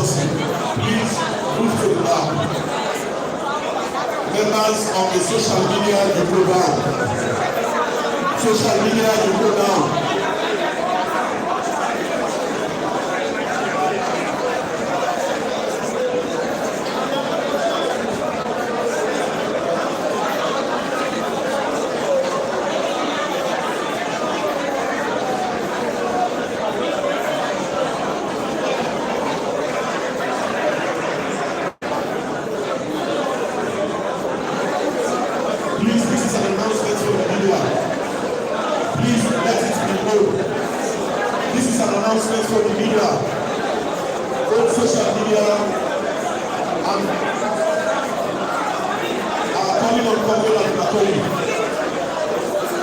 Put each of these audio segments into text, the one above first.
person, please move to the back. Members of the social media, you go down. Social media, you go down. For the media, both social media and calling on Congo and Macaulay.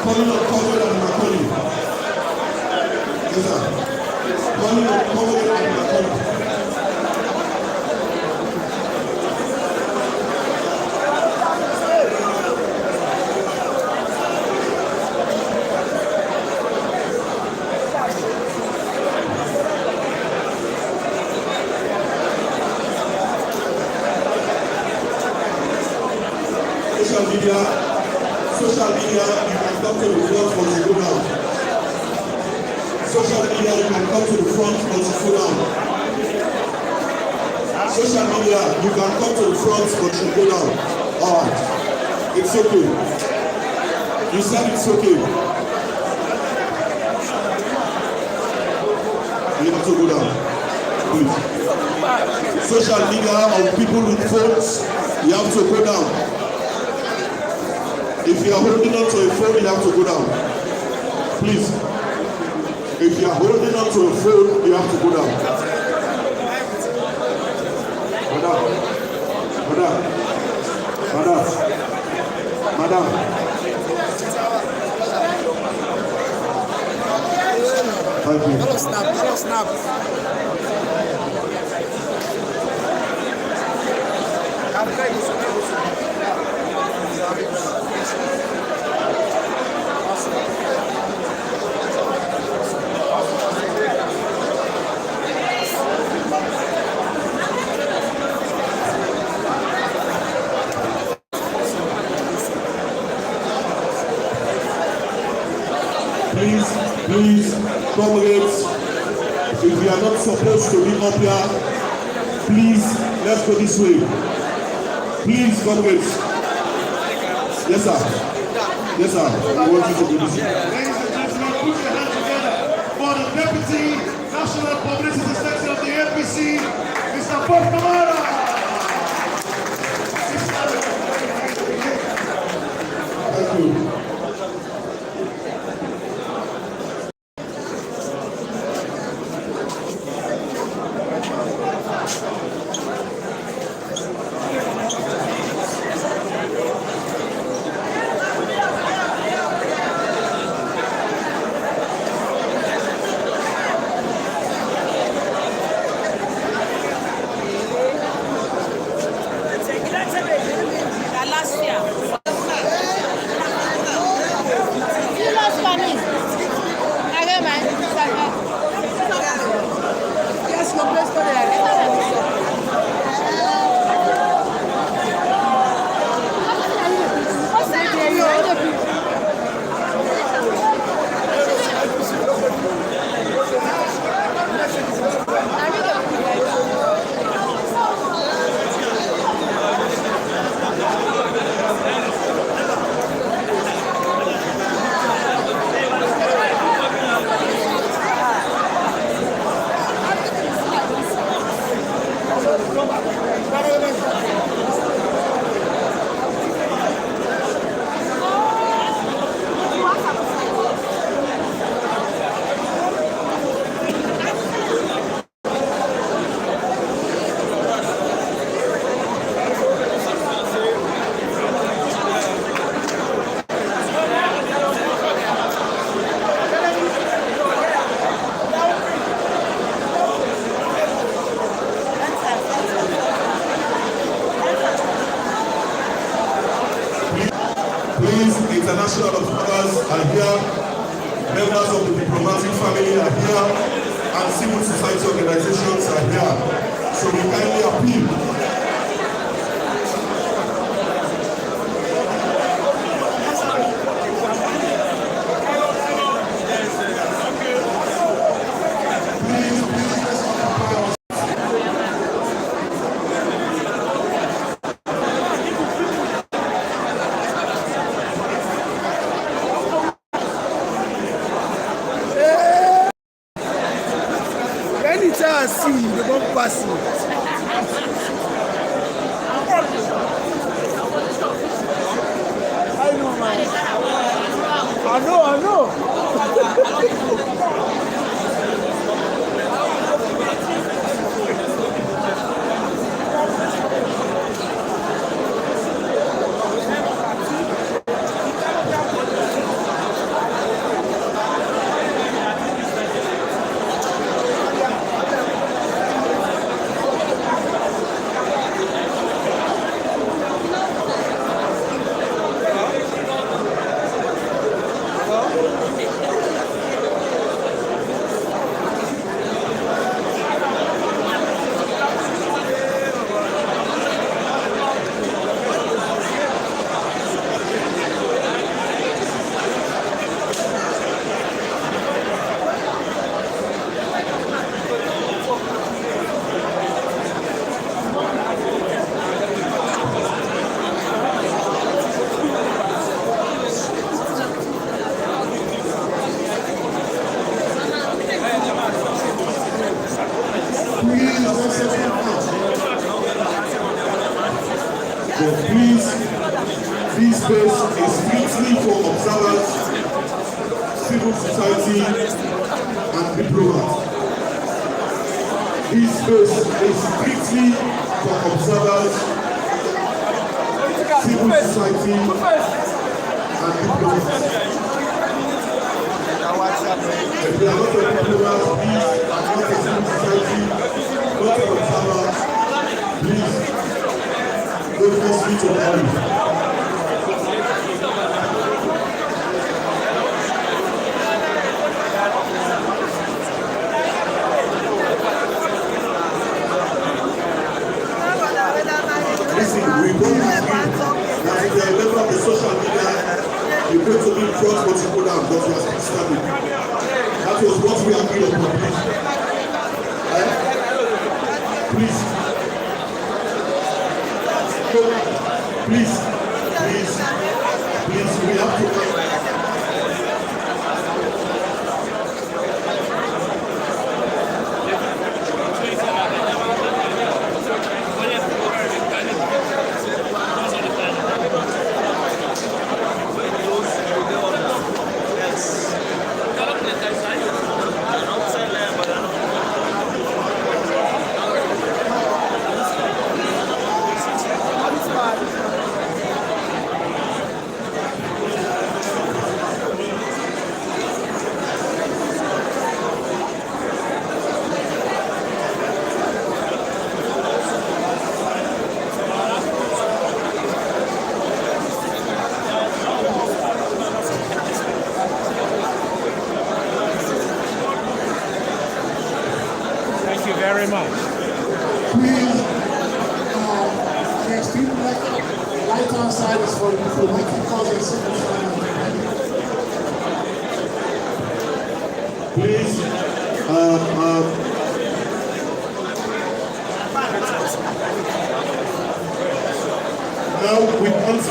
Calling on Congo and Macaulay. Yes, sir. Calling on Congo and Macaulay. Social media, you can come to the front once you go down. Social media, you can come to the front once you go down. Social media, you can come to the front once you go down. Alright, it's okay. You said it's okay. You have to go down. Please. Social media of people with phones, you have to go down. If you are holding on to a phone, you have to go down. Please. If you are holding on to a phone, you have to go down. Madam. Madam. Madam. Madam. Thank you. Hello, snap. Hello, snap. Please, comrades, if you are not supposed to be up here, please, let's go this way. Please, comrades. Yes, sir. Yes, sir. We want you to go this way. Ladies and gentlemen, put your hands together for the Deputy National Publicity Secretary of the APC, Mr. Kamara. Thank you. International observers are here, members of the diplomatic family are here, and civil society organizations are here. So we kindly appeal. Anytime I see you, they won't pass you. I know, man. I know. This space is strictly for observers, civil society, and diplomats. This space is strictly for observers, civil society, and diplomats. If you are not a diplomat, please, not a civil society, not an observer, please, don't force me to marry. Listen, we don't agree that if you are a member of the social media, you're going to be brought what you put out, but you are still standing. That was what we agreed upon, please. Please. Please, we have to... Very much. Please, next people, right hand side is for the people who can cause a civil side. Please, now we want...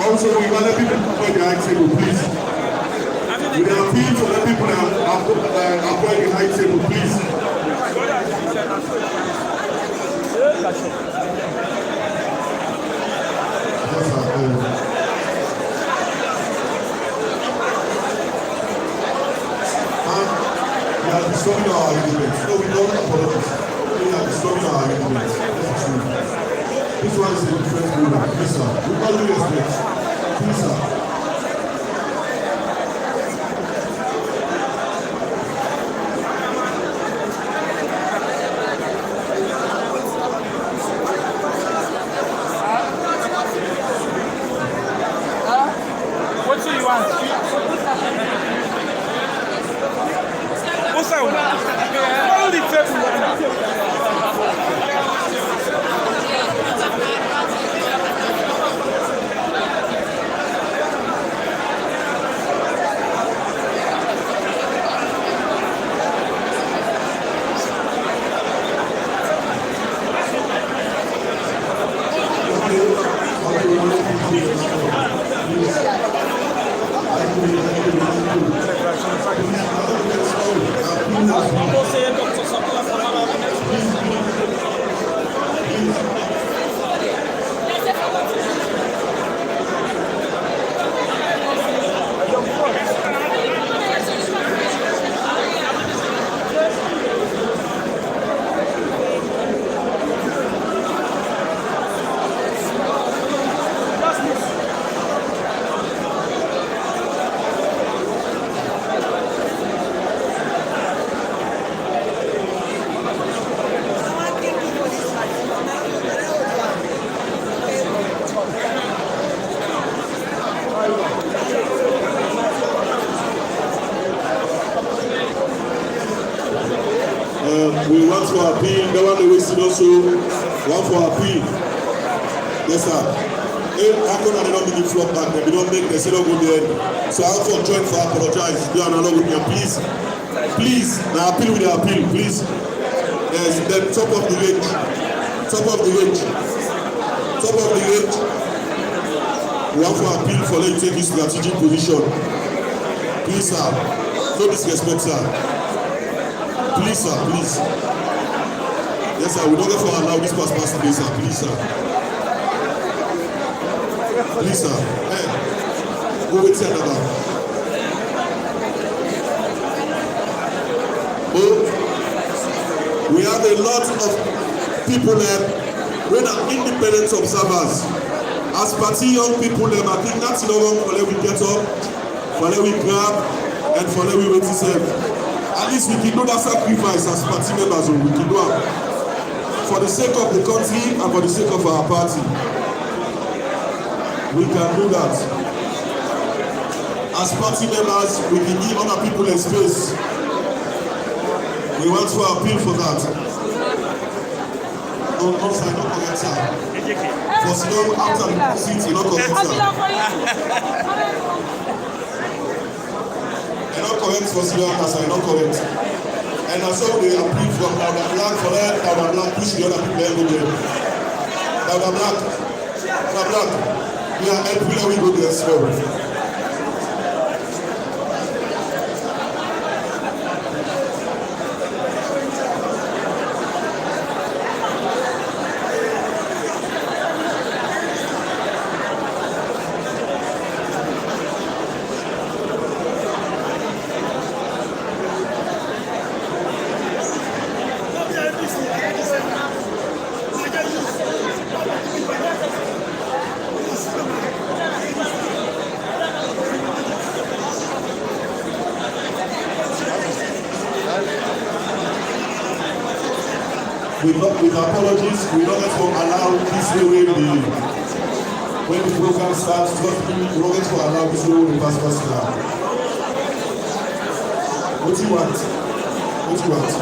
Also, we want to people avoid the high table, please. We are appealing to let people avoid the high table, please. We are disturbing our arguments. No, we don't apologize. We are disturbing our arguments. That's true. This one is a different program. Please, sir. We call you respect. Please, sir. We want to appeal, the one we see also, one for appeal. Yes, sir. How come they don't make it flop back? They don't make, they say don't go there. So I also join for apologize. Do another with me, please. Please, now appeal with the appeal, please. Yes, then top of the range. Top of the range. Top of the range. We want to appeal for let you take this strategic position. Please, sir. No disrespect, sir. Please, sir, please. Yes, sir, we don't get to allow this pass today, sir. Please, sir. Please, sir. Hey, go with another. Oh, we have a lot of people there who are independent observers. As party young people, I think that's no one for let we get up, for let we grab, and for let we wait to serve. At least we can do that sacrifice as party members, we can do it for the sake of the country and for the sake of our party. We can do that. As party members, we can give other people a space. We want to appeal for that. Don't sign up for that, sir. For Salone, after the seat, you're not correct, sir. You're not correct for Salone, as I'm not correct. And also they appeal for Louder Black, for that Louder Black, push the other people everywhere. Louder Black, Louder Black, we are everywhere we go there as well. With apologies, we don't have to allow this way when the program starts. We don't have to allow this way when the pastor starts. What do you want? What do you want?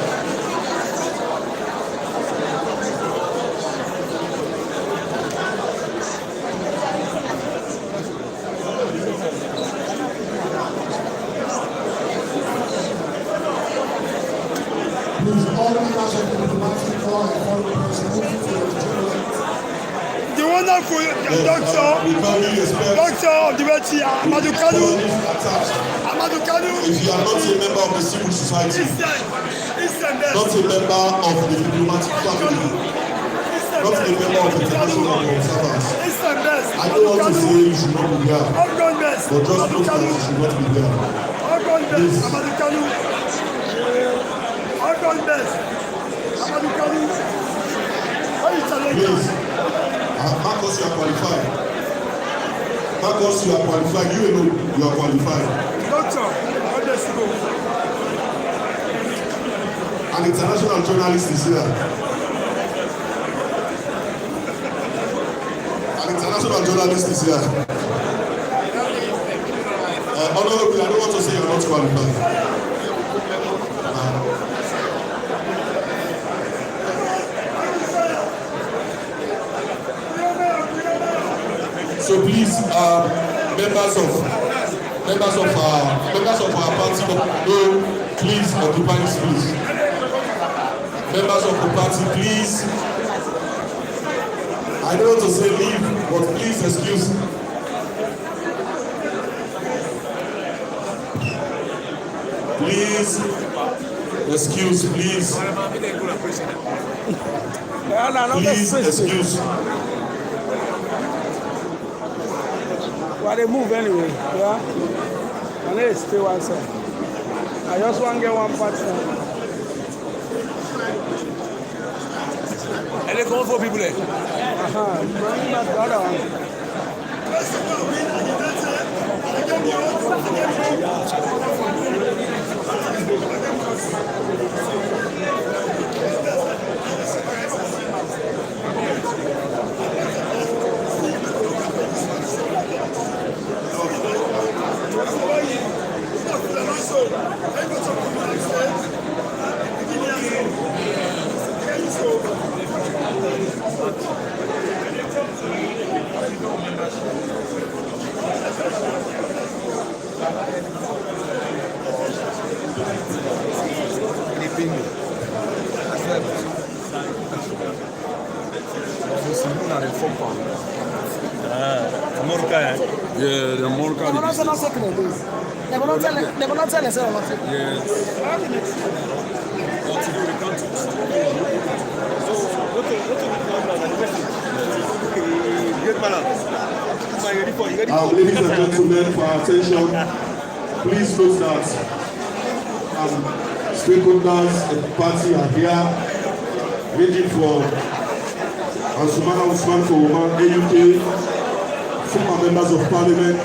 The wonderful doctor of the Betia, Amadou Kanu. If you are not a member of the civil society, not a member of the diplomatic family, not a member of the international observers, I don't want to say you should not be there, but just look like you should not be there. Please. Amadou Kanu. Please. Marcus, you are qualified. Marcus, you are qualified. You know you are qualified. Doctor, how does it go? An international journalist is here. An international journalist is here. Honorable, I don't want to say you are not qualified. So please, members of our party, no, please occupy this place. Members of the party, please. I don't want to say leave, but please excuse Please, excuse, please. Please, excuse. Well, they move anyway, yeah? And they stay one side. I just want to get one part now. And they come for people there. Bring back the other one. Yeah, the more They will not tell us second days. They will not tell us. They will not tell us. Yes. Ladies and gentlemen, for our attention, please note that stakeholders at the party are here, ranging from Samura Usman for Women, AUK, former members of parliament,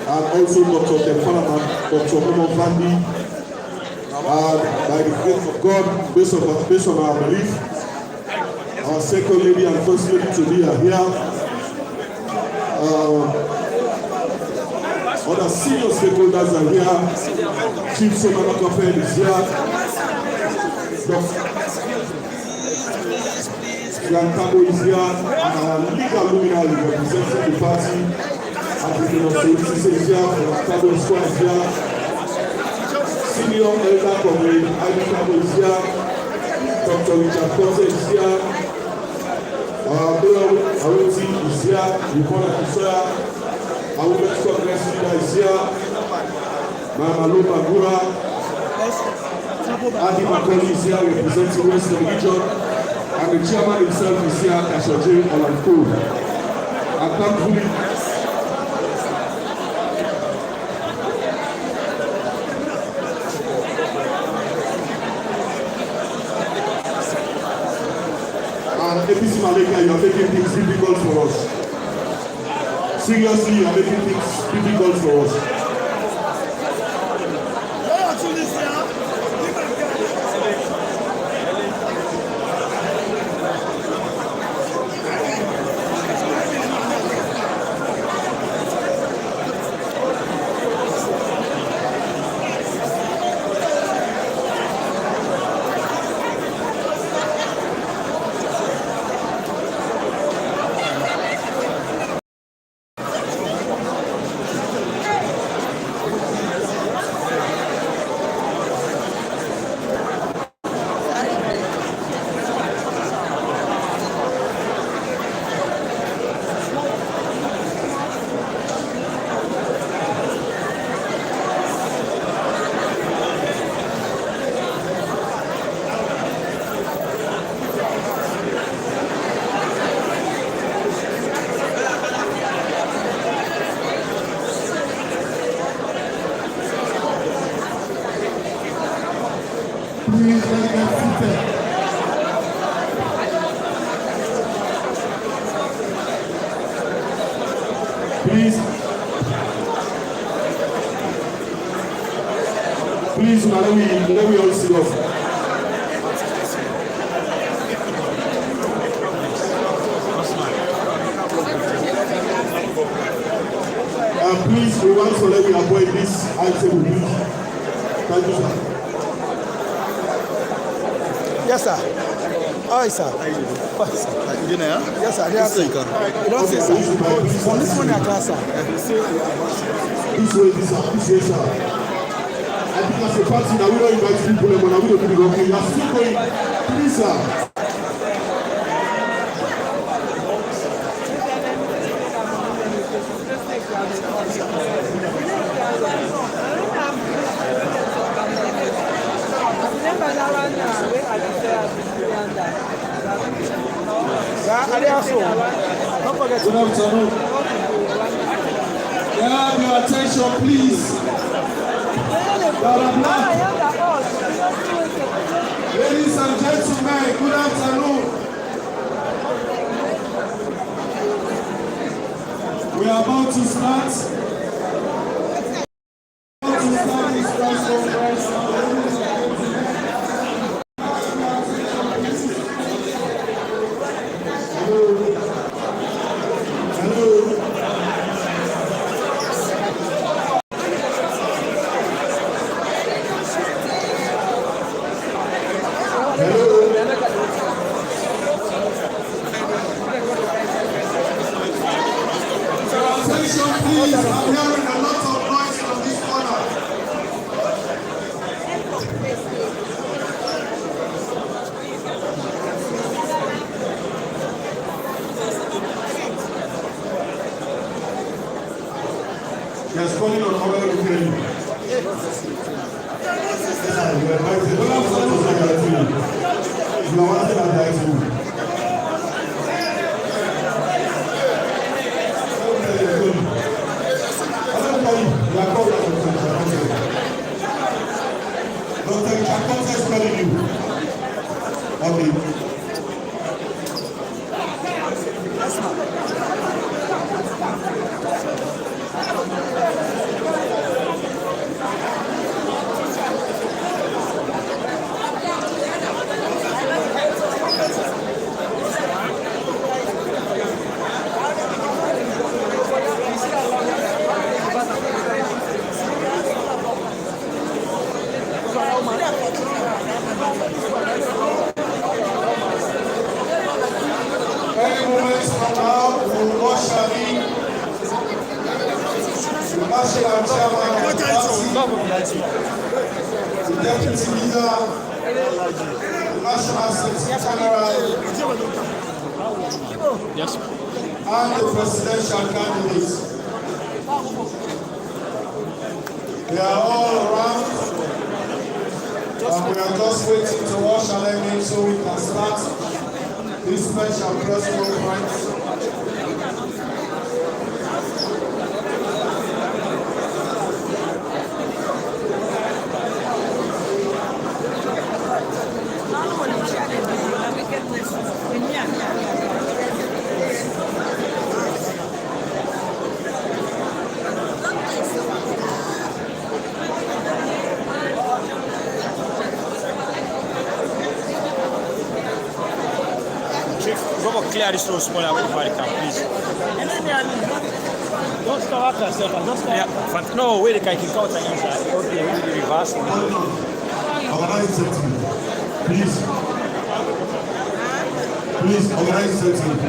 and also Dr. Kamara, Dr. Momo Vandi. And by the grace of God, based on our belief, our second lady and first lady to be are here. Other senior stakeholders are here. Chief Samura is here. Tabo is here, and our legal luminary representing the party. And the is here, Tabo is here. Senior elder comrade Tabo is here. Dr. Richard Kose is here. Aroti is here. Yvonne Akisoya. Our Women's Congress leader is here. Mama Loba Gura. Adi Makoni is here representing Western Region. And the chairman himself is here, Kashoje Olanko. And thankfully, and APC Maleka, you are making things difficult for us. Seriously, you are making things difficult for us. Please let them sit. Please, let me all sit off. Please, we want to let me avoid this item. Thank you, sir. Yes, sir. Hi, sir. You know, Yes, sir. Yes, sir. You don't say, sir. From this morning, I class, sir. This way, sir. I think as a party that we don't invite people, but we don't do the wrong thing. You are still going. Please, sir. Don't forget to Good afternoon. Can I have your attention, please? Ladies and gentlemen, good afternoon. We are about to start. This press conference. Attention, please. I'm hearing a lot of noise from this corner. Yes, calling on our hearing. We are invited. You are wanting to die too. Dr. Chakota is calling you. Okay. Any moments from now, we will usher in the national chairman of the party, the deputy leader, the national secretary general, and the presidential candidates. They are all around, and we are just waiting to usher them in so we can start this special press conference. Clear this road small and everybody can, please. Don't stop after yourself. Don't stop. Yeah, no, wait, they can kick out and inside. Okay, we will reverse. Organize something. Please. Please, organize something.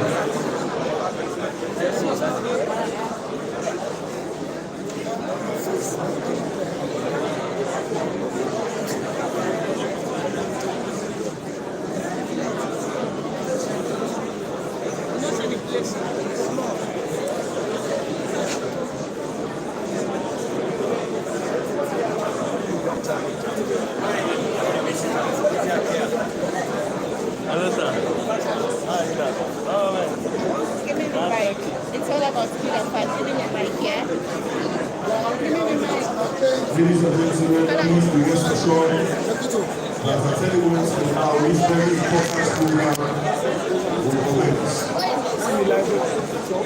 Give me the mic. It's all about kid-AFAN. Give me the mic, yeah? Give me the mic. Ladies and gentlemen, please be rest assured that as I tell you once from now, this very important program will commence.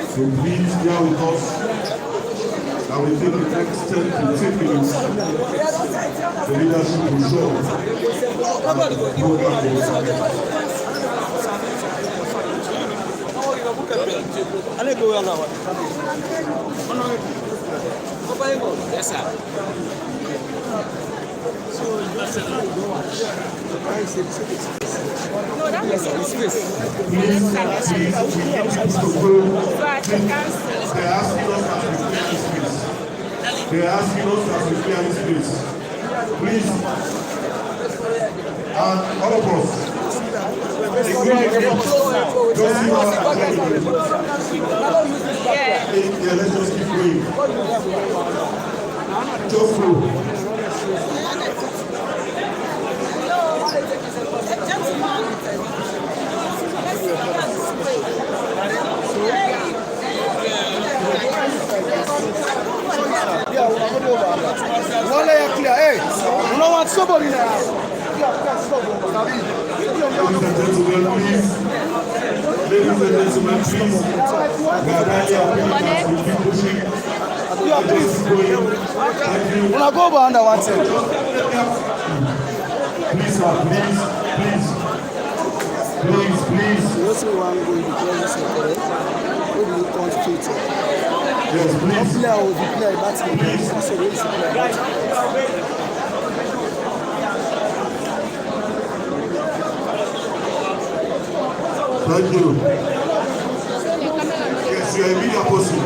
So please bear with us. I will take the next 10 to 15 minutes. The leadership will show that the program will commence. Yes, sir. No, that was Please, we need to go. They're asking us as we clear this space. They're asking us as we clear this space. Please, and all of us, don't see us as anybody. Yeah, let's just keep going. Just go. Gentlemen. One layer clear. Hey, you don't want somebody there. Ladies and gentlemen, please. Yeah, please. When I go over under one thing. Please, sir, please. You know, say one go in the place, what do you constitute? Yes, please. Player will be player, that's the place. So where is the player? Thank you. Yes, you are a media person.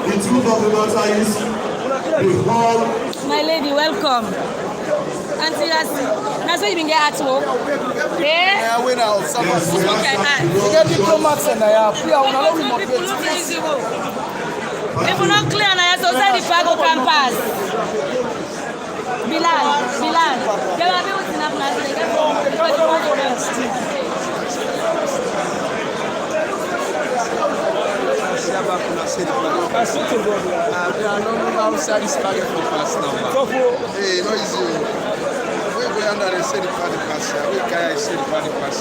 The truth of the matter is, the whole. My lady, welcome. Auntie, that's why you been get at work. Eh? Yeah, winner of summer. Yes, we Okay, have aye. You get diplomats and I have player. We don't Some people remember. not visible. If you're not clear, now you're outside the Pago campus. Bilal. There are people in outside this target for pass now. Hey, no easy. We go under the city for the pass. We can see the pass.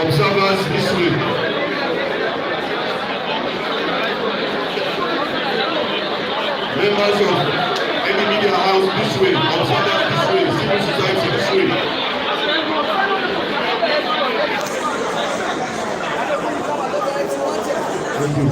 Observers this way. Members of any media house this way. Observers this way. Civil society this way. Thank you.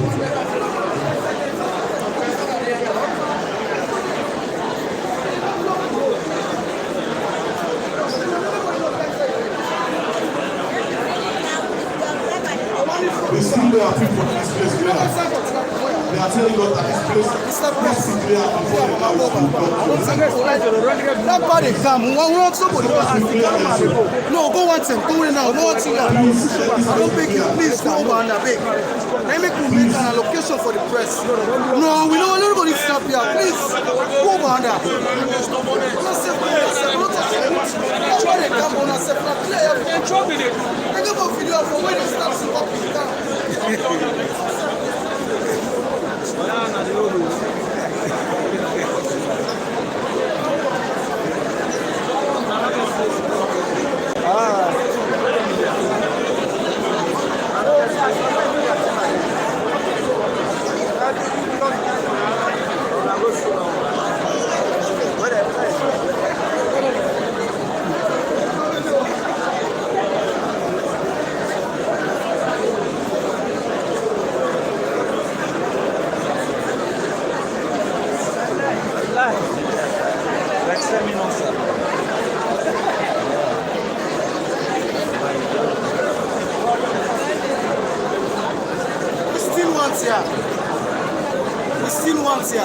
They still there are people in this place clear. They are telling us that this place must be clear before the house will come. That body come. We want somebody to ask the camera. No, go one thing. Go in now. No one thing. I don't beg you. Please go over and beg. Let me make an allocation for the press. No, we don't want anybody to stop here. Please go over and there. That's why they come on and say, clear. I give a video for when it starts to walk down. Still wants here. We still want here.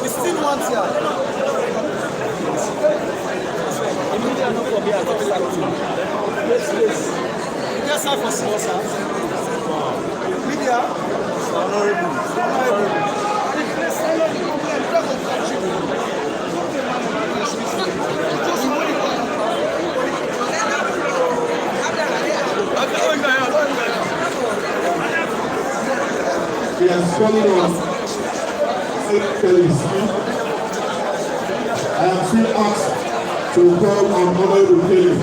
We still want here. Yes, I for small sir. Media. Honorable. He has fallen on Kelly's. I am still asked to call on Honorable Kelly.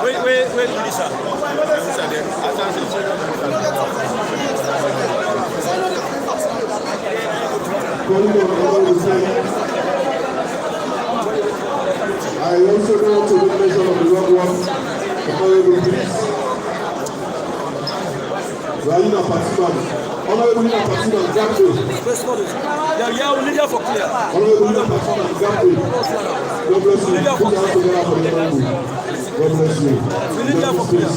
Wait, Lisa. Calling on Honorable Kelly. I also go to the nation of the Lord one, Honorable Police. Ralina Patiman. Honorable Nina Patiman, Gambo. Yeah, we need you for clear. Honorable Nina Patiman, Gambo. God bless you. Put your hands together for the Honorable. God bless you. We need you for clear.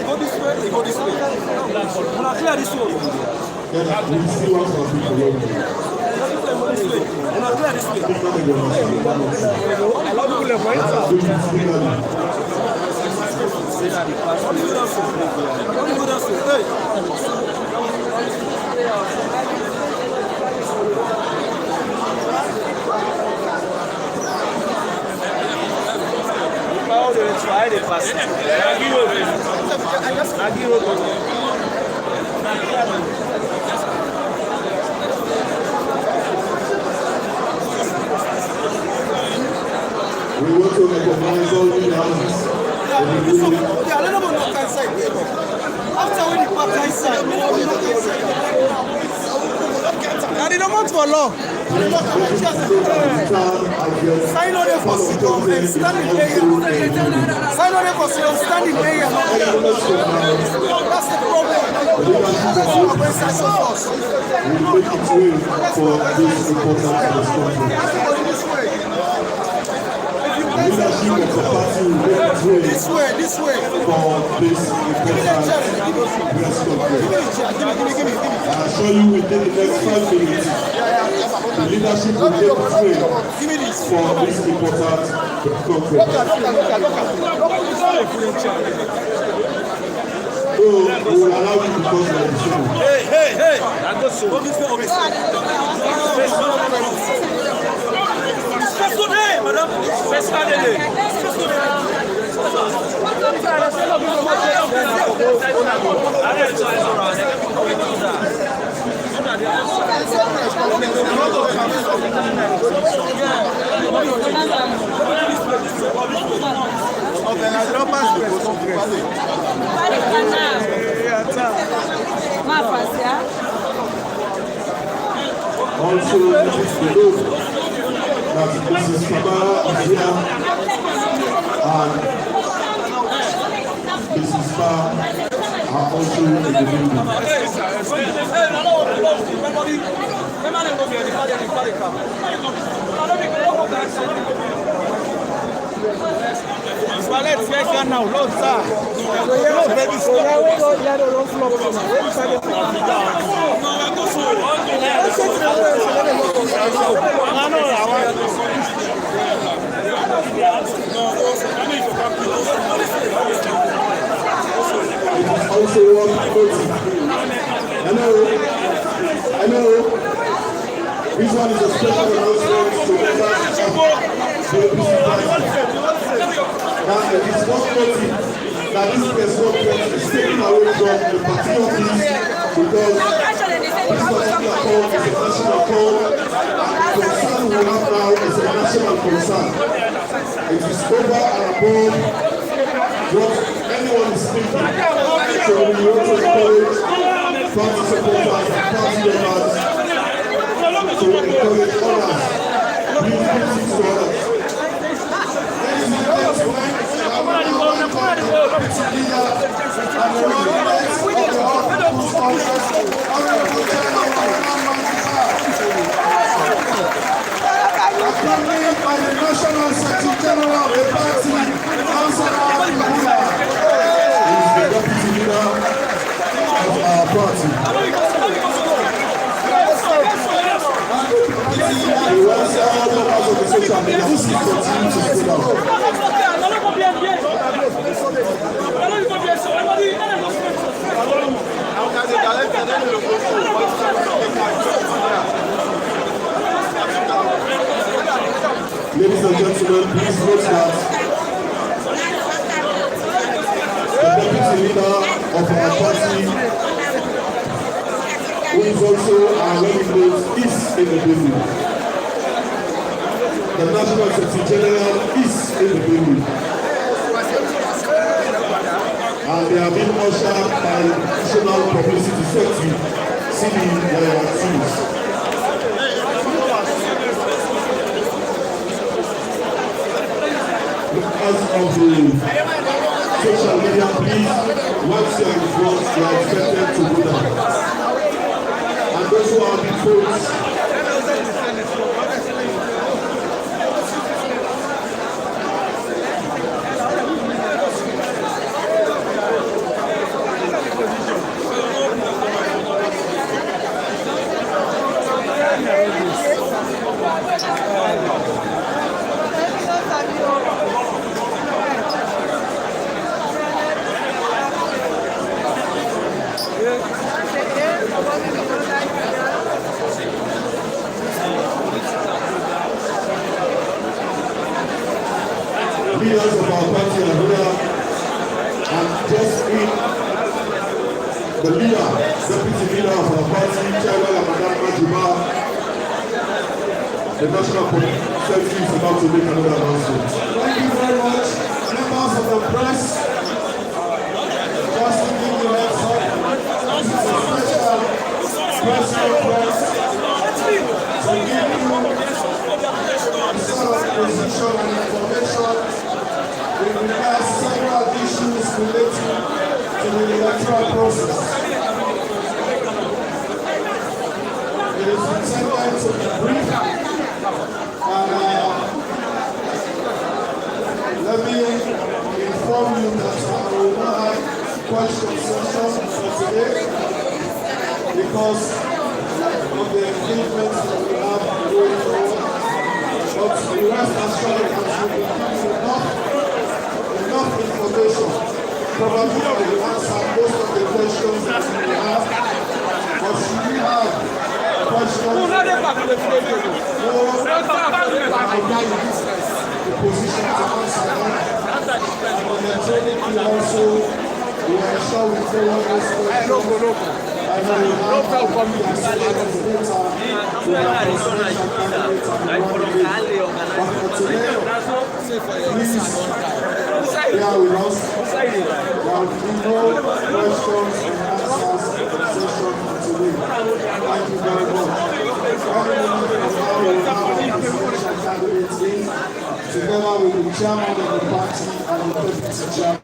Go this way, they go this way. When I clear this way. Yeah, we see one for people. When I clear this way. I love you, We want to recognize all the houses. After we depart inside, I didn't want for long. Sign on there for standing area. Sign on there for standing area. That's the problem. We make it way for this important responsibility. Leadership of the party will make it way This way. for this important press conference. I assure you within the next 5 minutes, the leadership will make it way for this important conference. So, we will allow you to come to the show. Hey! I go so. Madame, Also, you know that Mrs. Kamara is here and Mrs. Bar are also in the building. Let's get now, Lord, sir. Also, I know. This one is a special announcement to members of the APC Now, it is not nothing that this person is taken away from the party office because this particular call is a national call. The concern we have now is a national concern. It is over and above what anyone is thinking. So we want to encourage party supporters and party members to encourage others. Please listen to others. Ladies and gentlemen, I will now welcome the deputy leader and the representatives of the AFANfilms Congress, Honorable General accompanied by the National Secretary General of the party, the deputy leader of our party. We want all members of the social media to continue to stay down. Ladies and gentlemen, please note that the deputy leader of our party, who is also our running mate, is in the building. The National Secretary General is in the building. And they are being ushered by National Publicity Secretary, CD Tools. Because of the social media, please, once you are in front, you are expected to go down. And those who are the folks, leaders of our party are here, and just in the leader, deputy leader of our party, Chairman Madam Majiba, the National Secretary is about to make another announcement. Thank you very much, members of the press. Just to give you a heads up, this is a special press conference to give you some position and information with regards to several issues relating to the electoral process. It is intended to be brief, and let me inform you that I will not have question session for today because of the engagement that we have going forward. But the rest assured that we will give you enough information. Probably I will answer most of the questions that you will have. But should you have questions, the position to answer them. And electronically also, we are sure we follow those questions. I know we have the access to data to the presidential candidates and the running mate. But for today, please bear with us. There will be no questions and answers session for today. Thank you very much. Any minute from now, we will have our presidential candidates in, together with the chairman of the party and the deputy chairman.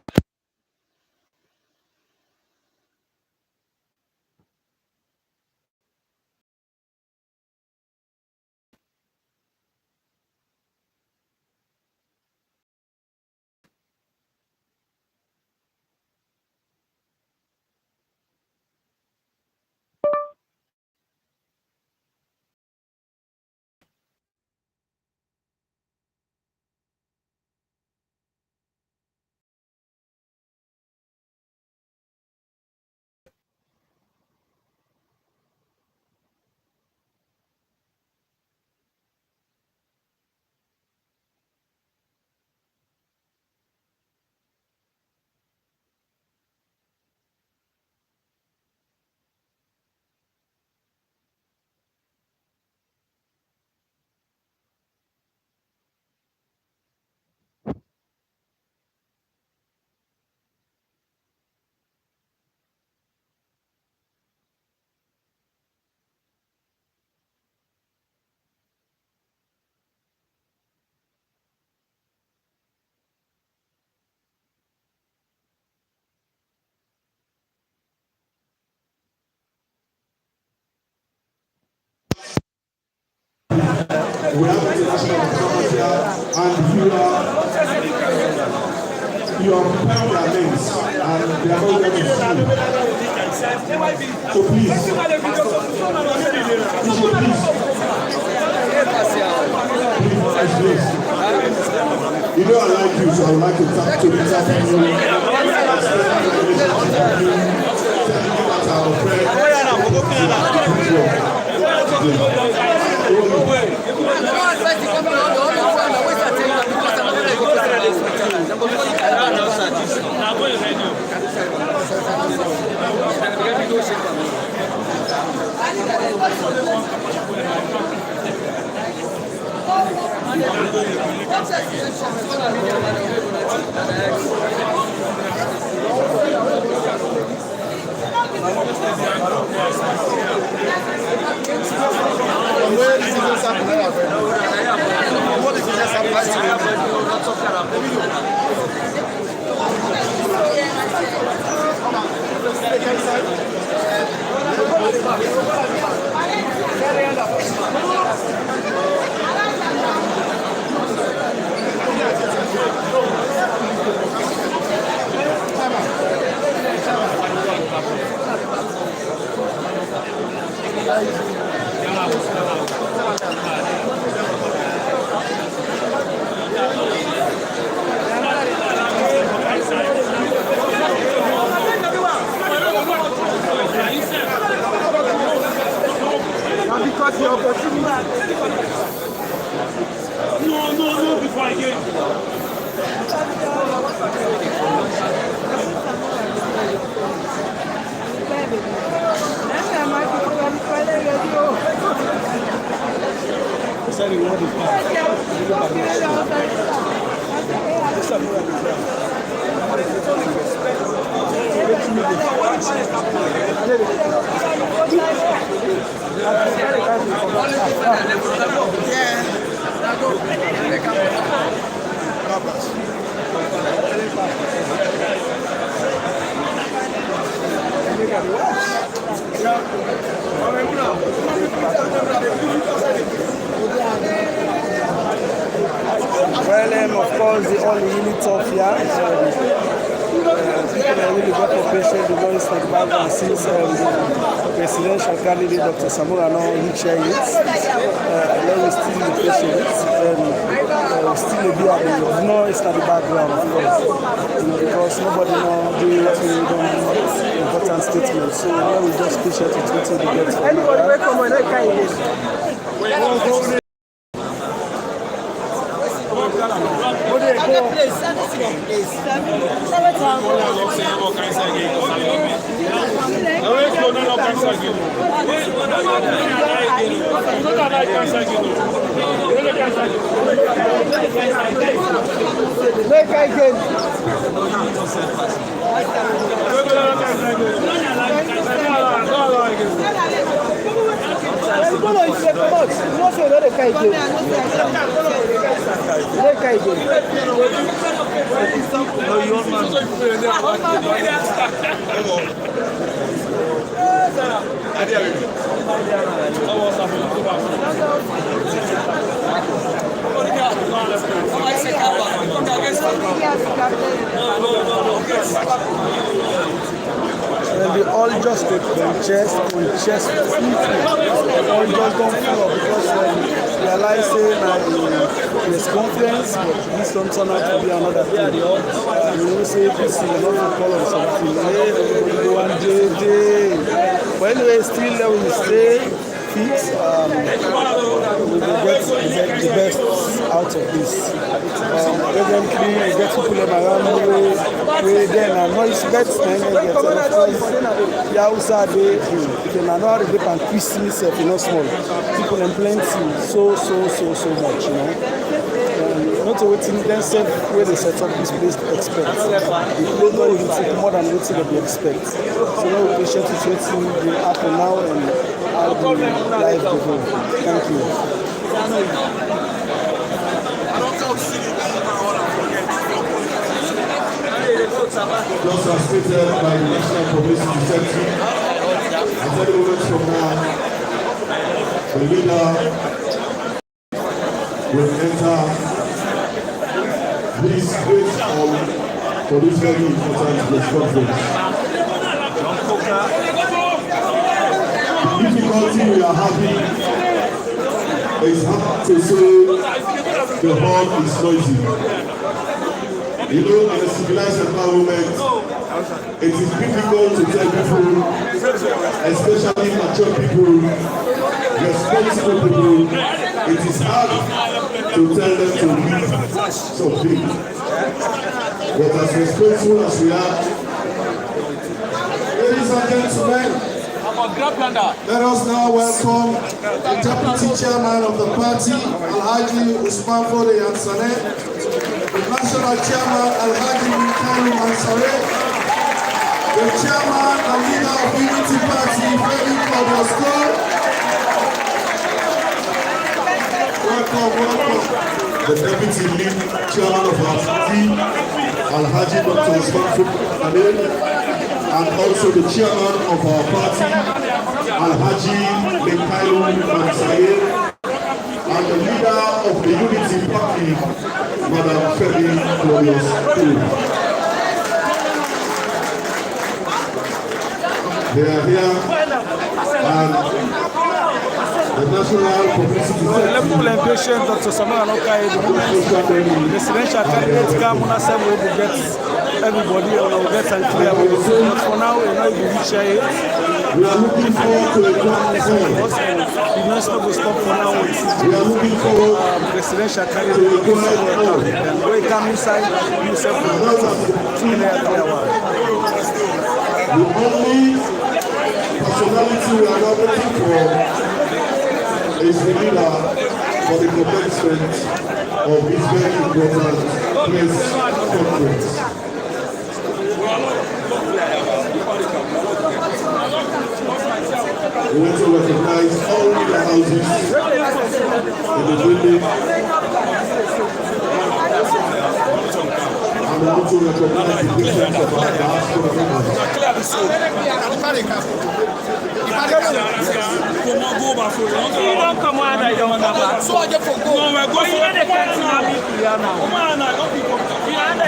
We have international photographer and viewer. you are preparing their names and they are not ready to see. So please, please. You know I like you, so I would like to thank you. No, before I get Well, of course, the all units of here. People are really got for patient because it's like background since the presidential candidate Dr. Samura now reached it. Then we still the patients. Still a bit no, it's not the background, of course. Because nobody knows the important statements. So now we just patient to treat the death. Anybody recommend that kind of And they all just chest, all just don't flow because realize there's conference, but this don't turn out to be another thing. You will say this is not to call on something. One day. But anyway, still there we stay fit. We will get the best out of this. Presently, we get people around we then are not expect then they get of course the outside they can not they can twist myself, small. People in plenty, so much, not waiting themselves where they set up this place to expect. The place will take more than what they expect. So now we patient is waiting will happen now and how the life will go. Thank you. Just as stated by the National Publicity Secretary, and 30 minutes from now, the leader will enter this great hall for this very important press conference. The difficulty we are having is hard to say the hall is noisy. You know, in a civilized environment, it is difficult to tell people, especially mature people, responsible people, it is hard to tell them to leave something. But as responsible as we are, Ladies and gentlemen, let us now welcome the Deputy Chairman of the party, Alhaji Usman Fode Yansane, the National Chairman, Alhaji Mikhail Mansare, the Chairman and Leader of Unity Party, Femi Kobosko. Welcome. the Deputy Lead Chairman of our party, Alhaji Dr. Usman Fode Yansane, and also the Chairman of our party, Alhaji Mikhail Mansare, and the leader of the Unity Party, Madam Femi Kobosko. They are here, and the National Publicity Impatient Dr. Samura no KID, presidential candidates come on assembly to get everybody or get and clear. But for now, we're not going to reach it. We are looking forward to a grand event. The national will stop for now. We are looking forward Presidential candidate to we come inside, you say, the only personality we are not looking for is the leader for the commencement of this very important press conference. We want to recognize all the houses in the building. And we want to recognize the difference of our diaspora members. don't come on, I don't come back. So I get for go. No, we're going to the country now. Come on, I don't people. We are under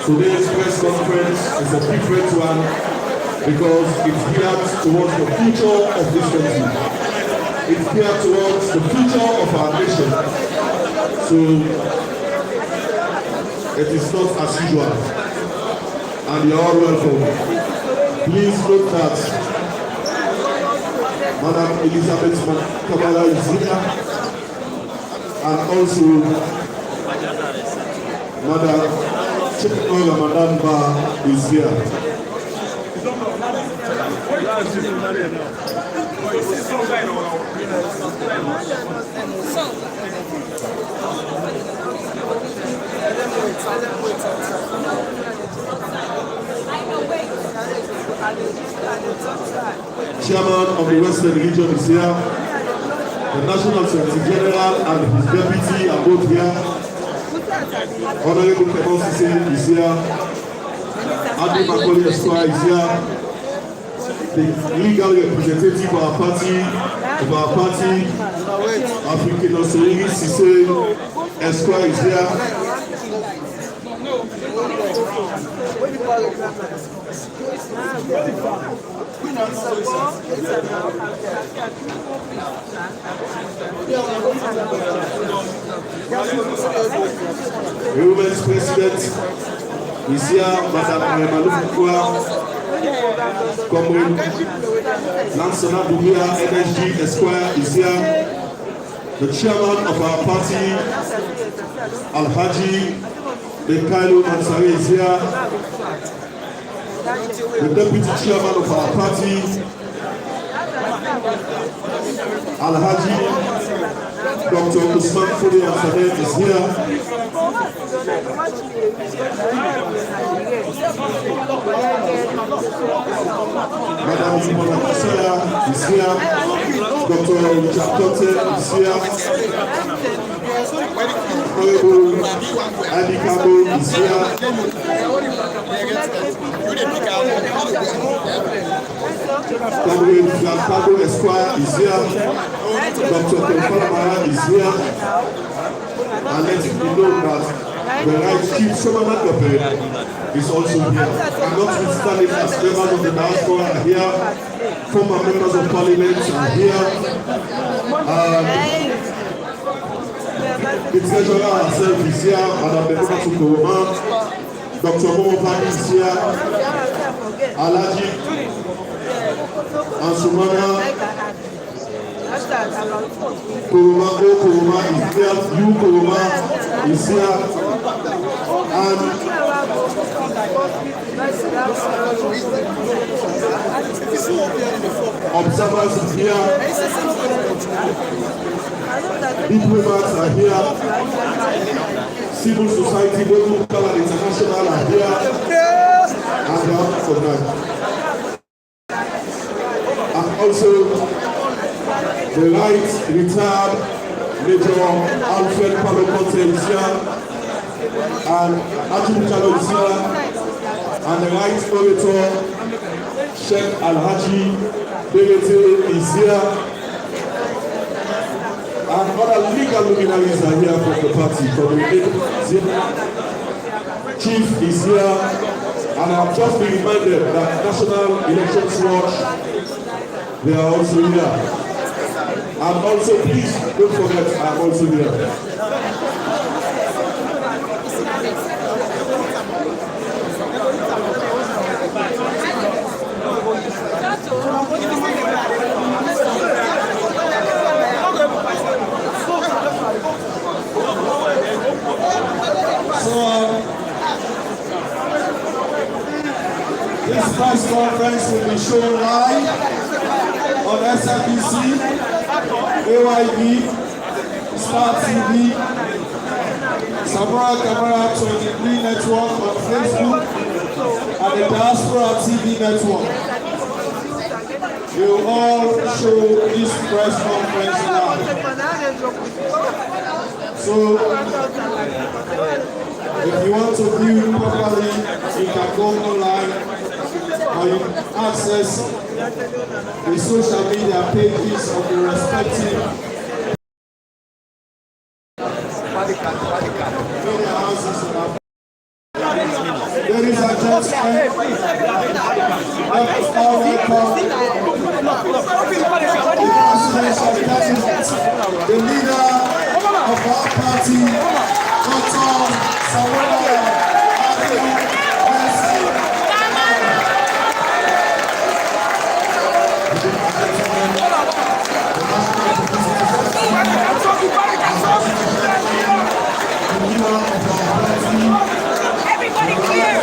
Today's press conference is a different one because it's geared towards the future of this country. It's geared towards the future of our nation. So it is not as usual. And you're all welcome. Please note that Madam Elizabeth Kamara is here, and also Madam Ramadan Bar is here. Chairman of the Western Region is here. The National Secretary General and his deputy are both here. Honorable Kemosisi is here. Adi Makoli Esquire is here. The legal representative of our party, African Osiri Sise Esquire is here. The Women's President is here, Madame Malufukua, Comrade Lansana Dumia, NSG Esquire is here. The chairman of our party, Alhaji Kailo Mansari is here. The deputy chairman of our party, Alhaji Dr. Usman Fudi Amsadet is here. Madam Simona Kisaya is here. Dr. Jacote is here. Honorable Adi Kabo is here. Comrade Flancago Esquire is here. Dr. Kamara is here. And let it be known that the right Chief Shomaman is also here. And notwithstanding as members of the diaspora are here, former members of parliament are here. The treasurer herself is here, Madam Benona Tukoroma. Dr. Momo Pani is here. Alaji and Sumana Kuruma is here. You Kuruma is here. And observers are here. Diplomats are here. Civil society, local and international are here. And they are for that. And also the right retired Major Alfred Palo Conte is here. And Ajum Chalo is here. And the right orator Sheikh Alhaji Berete is here. And other legal luminaries are here from the party. From the Chief is here. And I've just been reminded that National Elections Watch, they are also here. And also, please don't forget, I'm also here. So, this press conference will be shown live on SFBC, AYB, Star TV, Samura Kamara 23 Network on Facebook, and the Diaspora TV Network. We will all show this press conference live. So, if you want to view it properly, you can go online or you can access the social media pages of the respective media houses. Ladies and gentlemen, let us all welcome the leader of our party, Dr. Samura. Everybody clear!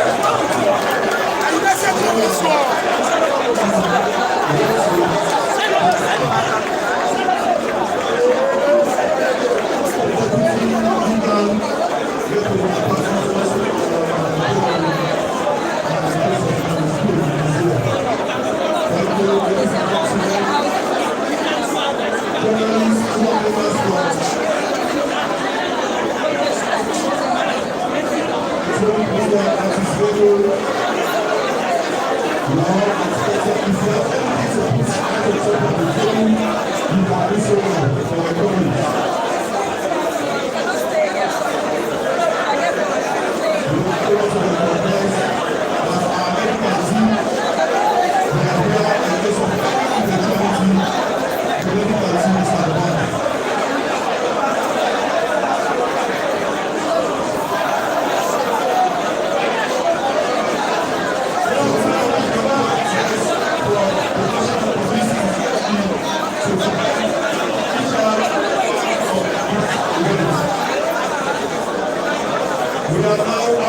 We are now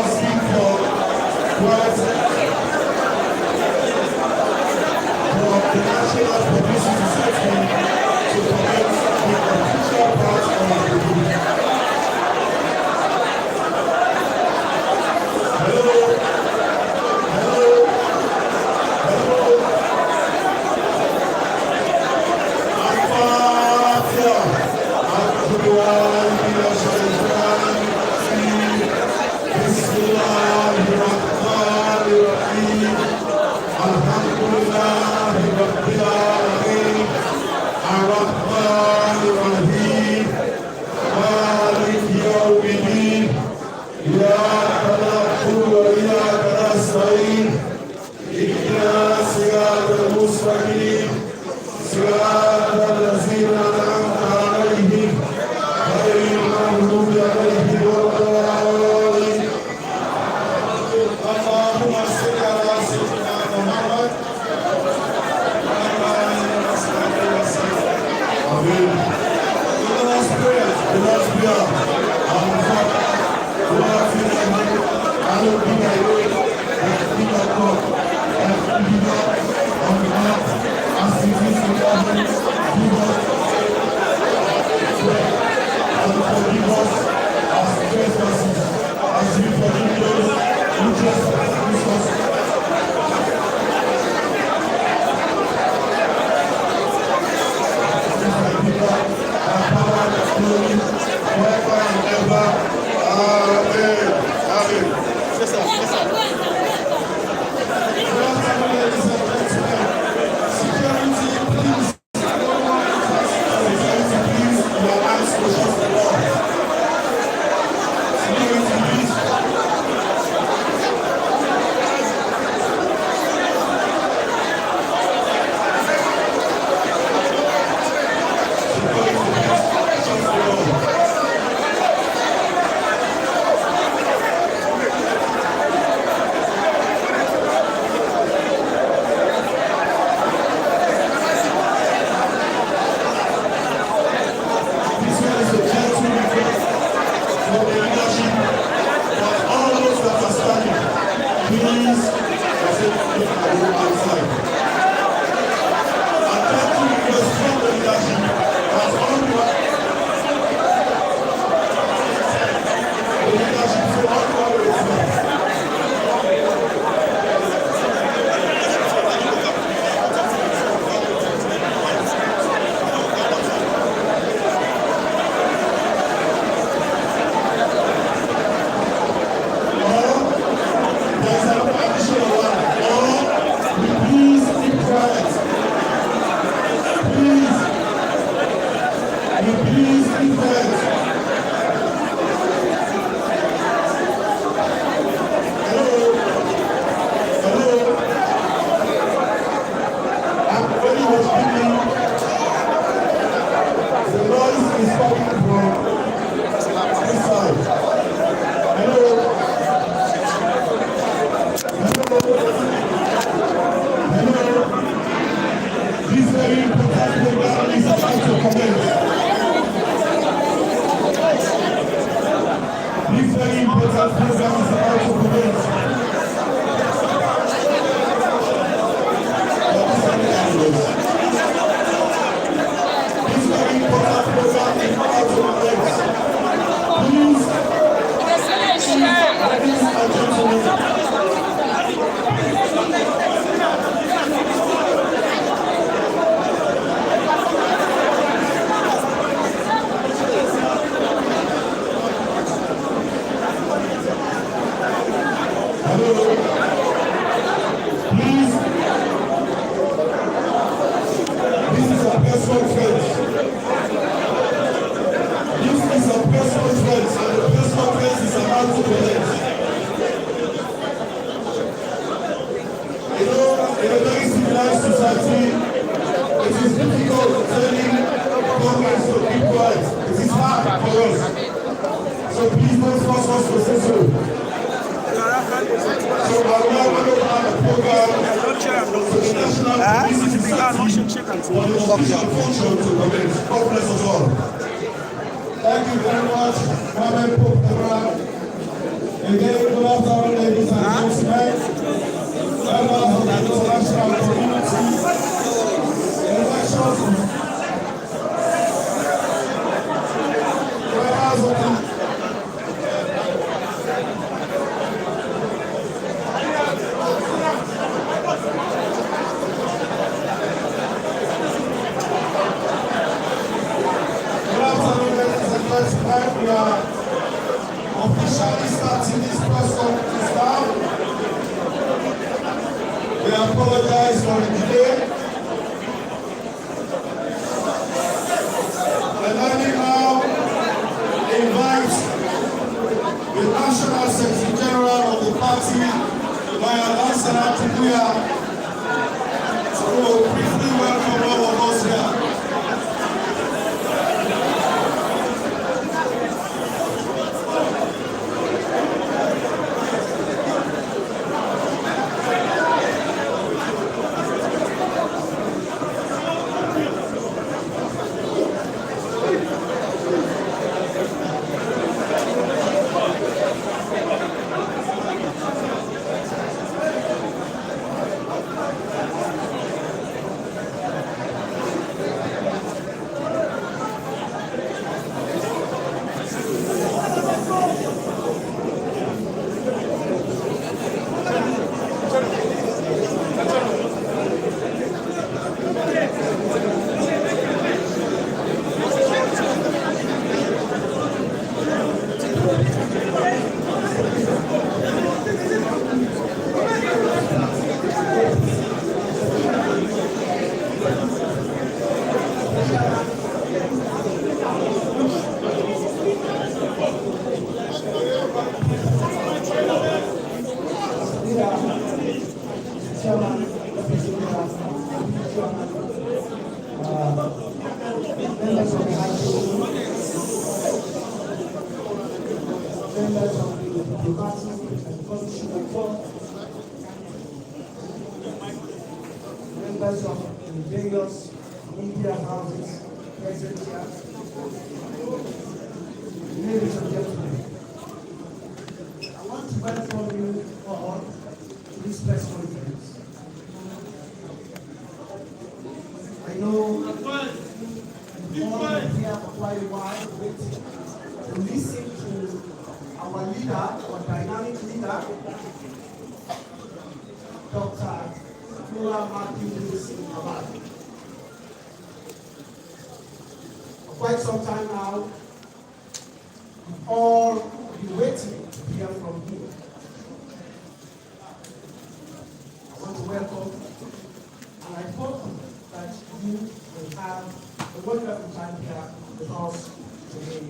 quiet. For the national publicity safety to commence the official part of the meeting. Hello. Thank you very much, Madam Pope. Again, good afternoon, ladies and gentlemen. We are officially starting this press conference now. We apologize for the delay. And let me now invite the National Secretary General of the party, Lawyer Lansana Tukuya, to briefly welcome all of us here. Members of the various media houses present here, ladies and gentlemen, I want to welcome you all to this press conference. I know you all are here for quite a while waiting to listen to our leader, our dynamic leader, Dr. Samura Kamara. For quite some time now, we've all been waiting to hear from you. I want to welcome, and I hope that you will have a wonderful time here with us today.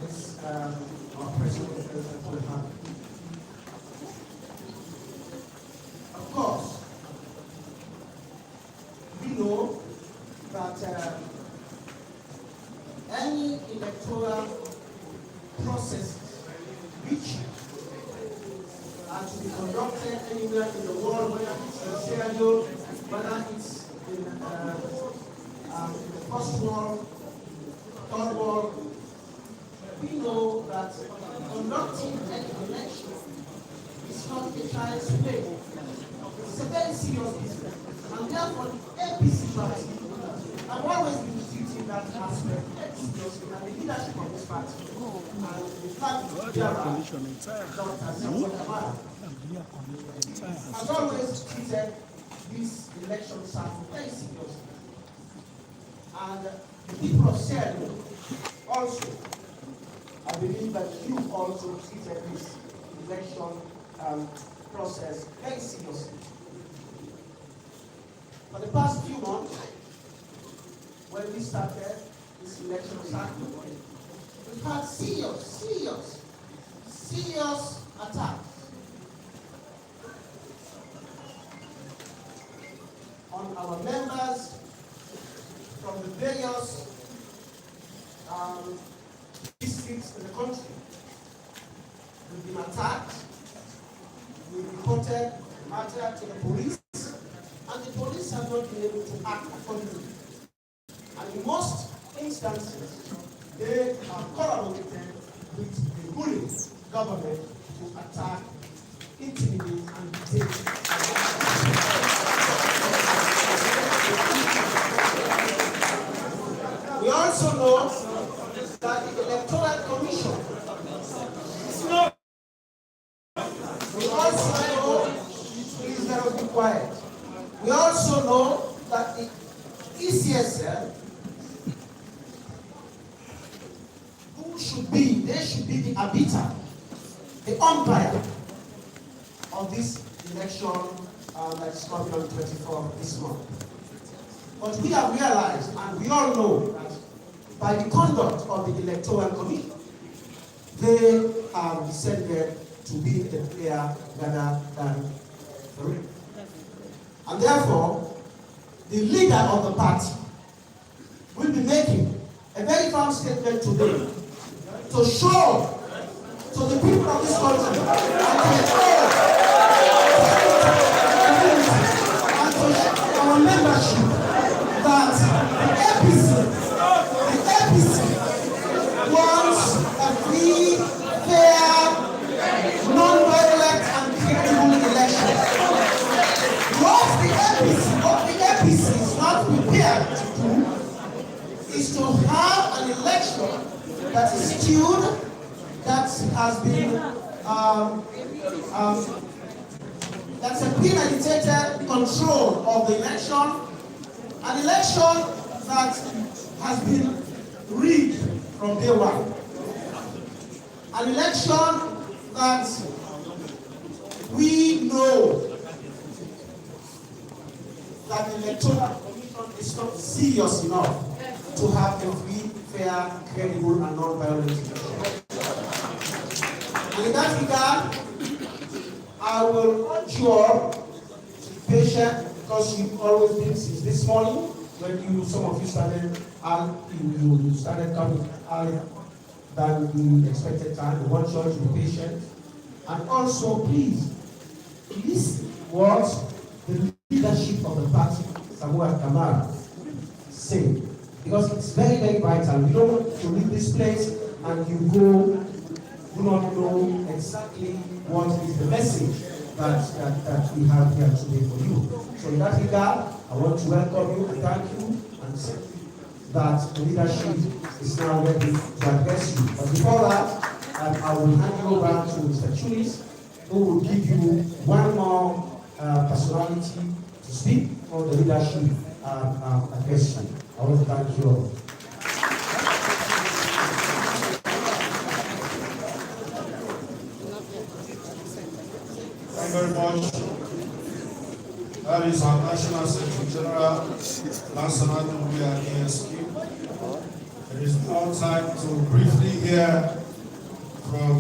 This our press conference that we have. Of course, we know that any electoral process which are to be conducted anywhere in the world, whether it's in Sierra Leone, whether it's in the first world, third world, we know that conducting an election is not a child's play. It's a very serious business. And therefore, the APC party have always been treating that aspect very seriously, and the leadership of this party, and in fact, Dr. Kamara, has always treated this election cycle very seriously. And the people of Sierra Leone also, I believe that you also treated this election process very seriously. For the past few months, when we started this election cycle, we've had serious attacks on our members from the various districts in the country. We've been attacked. We reported the matter to the police, and the police have not been able to act accordingly. And in most instances, they are collaborated with the ruling government to attack, intimidate, and detain. We also know that the electoral they should be the arbiter, the umpire of this election that is coming on the 24th this month. But we have realized, and we all know, that by the conduct of the Electoral Commission, they are descended to be the player rather than the ring. And therefore, the leader of the party will be making a very firm statement today to show to the people of this country and to show our membership that the APC wants a free, fair, non-violent and credible election. What the APC is not prepared to do is to have an election that is skewed, that has been that's a premeditated control of the election, an election that has been rigged from day one, an election that we know that the Electoral Commission is not serious enough to have a free, fair, credible, and non-violent election. And in that regard, I will urge you all to be patient, because you've always been since this morning, when some of you started, you started coming earlier than the expected time. We want you all to be patient. And also, please, listen what the leadership of the party, Samura and Kamara, say. Because it's very, very vital. We don't want to leave this place and you do not know exactly what is the message that we have here today for you. So in that regard, I want to welcome you and thank you and say that the leadership is now ready to address you. But before that, I will hand you over to Mr. Chulis, who will give you one more personality to speak for the leadership address you. I want to thank you all. Thank you very much. That is our National Secretary General, National Media and ASQ. It is now time to briefly hear from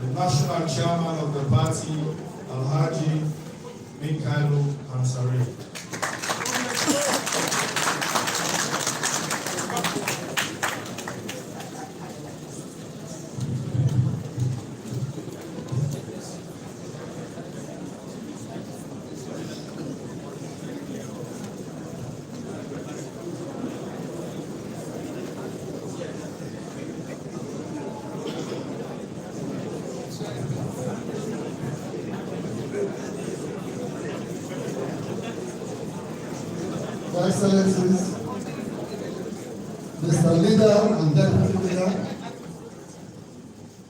the National Chairman of the party, Alhaji Mikhailo Ansari. Your Excellencies, Mr. Leader and Deputy Leader,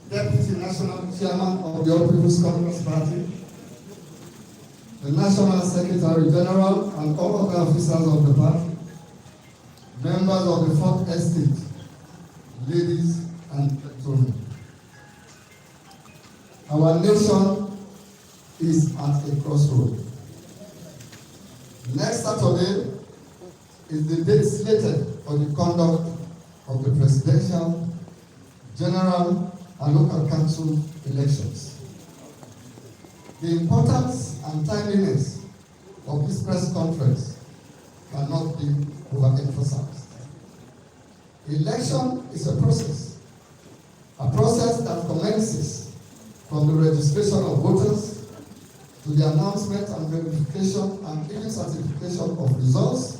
Deputy National Chairman of the All People's Congress Party, the National Secretary General and all other officers of the party, members of the Fourth Estate, ladies and gentlemen. Our nation is at a crossroad. Next Saturday is the date slated for the conduct of the presidential, general, and local council elections. The importance and timeliness of this press conference cannot be overemphasized. Election is a process that commences from the registration of voters to the announcement and verification and even certification of results.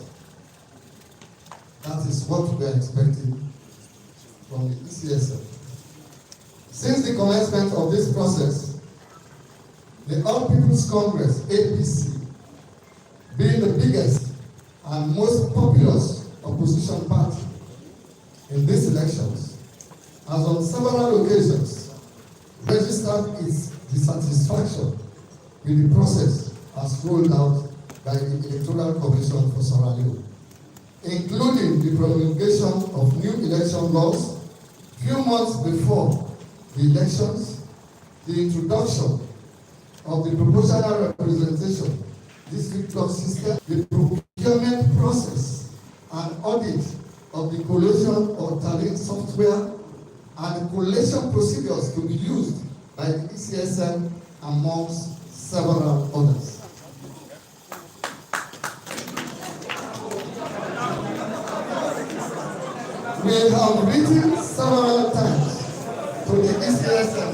That is what we are expecting from the ECSL. Since the commencement of this process, the All People's Congress, APC, being the biggest and most populous opposition party in these elections, has on several occasions registered its dissatisfaction with the process as rolled out by the Electoral Commission for Sierra Leone, including the promulgation of new election laws Few months before the elections, the introduction of the proportional representation district block system, the procurement process and audit of the collation of talent software and collation procedures to be used by the ECSM amongst several others. We have written several times to the ECSM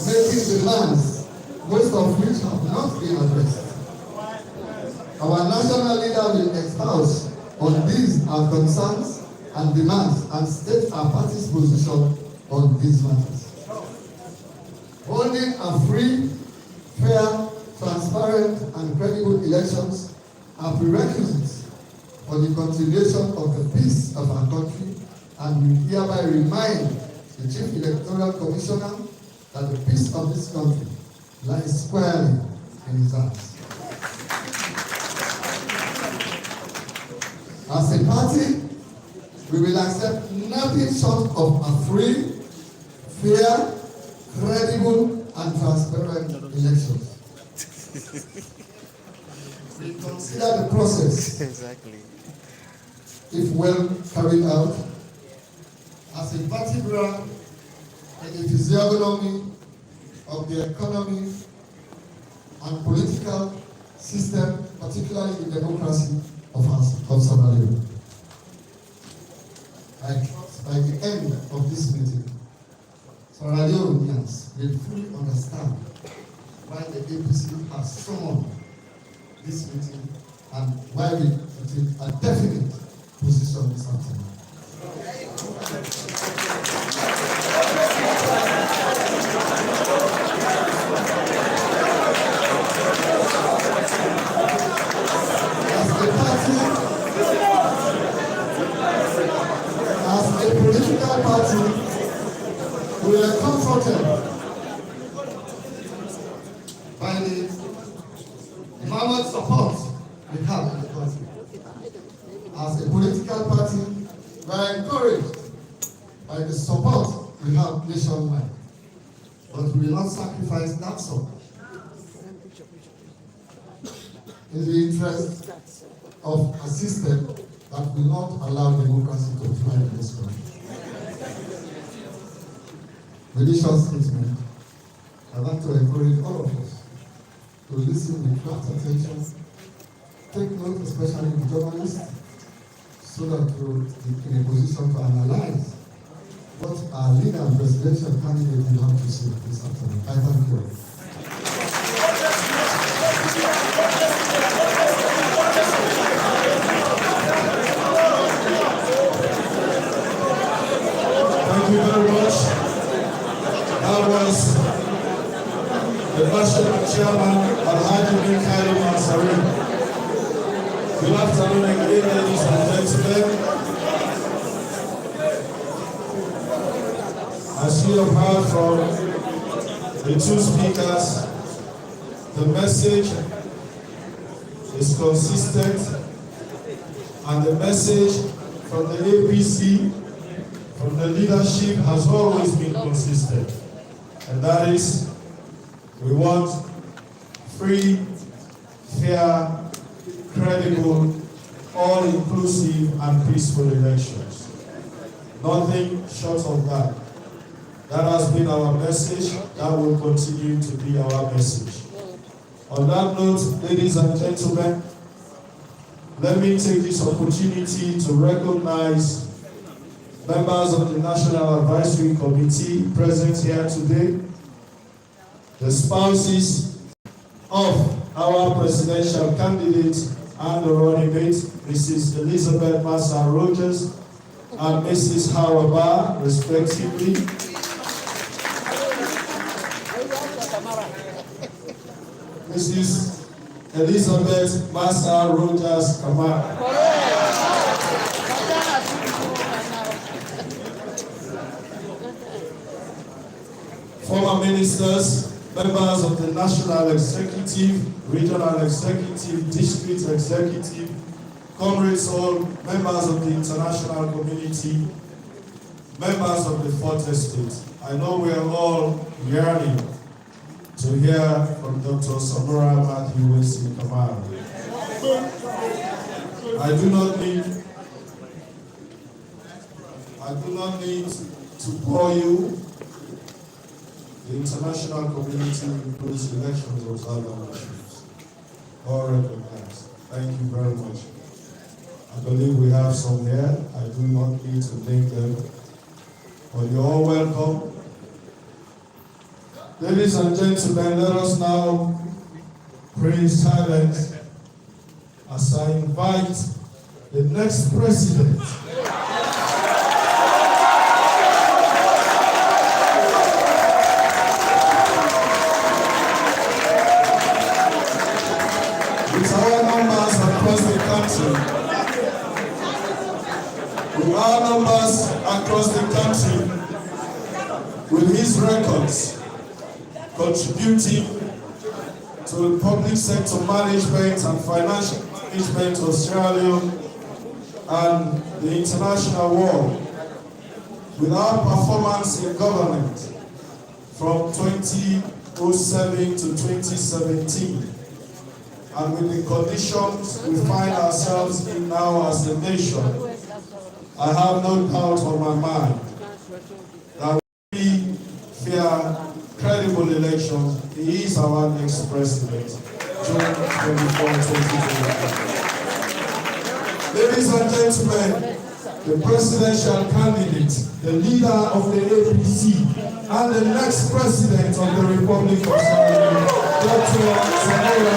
making demands, most of which have not been addressed. Our national leader will espouse on these our concerns and demands and state our party's position on these matters. Holding a free, fair, transparent, and credible elections are prerequisites for the continuation of the peace of our country, and we hereby remind the Chief Electoral Commissioner that the peace of this country lies squarely in his hands. As a party, we will accept nothing short of a free, fair, credible, and transparent elections. We consider the process, if well carried out, as a vertebra in the physiognomy of the economy and political system, particularly the democracy of Sierra Leone. I trust by the end of this meeting, Sierra Leoneans will fully understand why the APC has summoned this meeting and why we take a definite position this afternoon. As a political party, we are comforted by the mammoth support we have in the country. As a political party, we are encouraged by the support we have nationwide, but we will not sacrifice that support in the interest of a system that will not allow democracy to thrive in this country. With this short statement, I want to encourage all of us to listen with rapt attention, take note, especially the journalists, so that we're in a position to analyze what our leader and presidential candidate will have to say this afternoon. I thank you. Thank you very much. That was the national chairman Alhaji bin KID-AFAN. Good afternoon again, ladies and gentlemen. As you have heard from the two speakers, the message is consistent, and the message from the APC, from the leadership, has always been consistent. And that is, we want free, fair, credible, all-inclusive, and peaceful elections. Nothing short of that. That has been our message. That will continue to be our message. On that note, ladies and gentlemen, let me take this opportunity to recognize members of the National Advisory Committee present here today, the spouses of our presidential candidate and the running mate, Mrs. Elizabeth Massa Rogers and Mrs. Hawaba, respectively. Mrs. Elizabeth Massa Rogers Kamara. Former ministers, members of the National Executive, Regional Executive, District Executive, comrades all, members of the international community, members of the Fourth Estate, I know we are all yearning to hear from Dr. Samura Kamara. I do not need to bore you. The international community includes elections of other nations. All recognized. Thank you very much. I believe we have some here. I do not need to name them, but you're all welcome. Ladies and gentlemen, let us now pray in silence as I invite the next president. With our numbers across the country, with his records contributing to the public sector management and financial management of Sierra Leone and the international world, with our performance in government from 2007 to 2017, and with the conditions we find ourselves in now as a nation, I have no doubt on my mind that we fear credible elections. He is our next president, June 24, 2020. Ladies and gentlemen, the presidential candidate, the leader of the APC, and the next president of the Republic of Sierra Leone, Dr. Samura.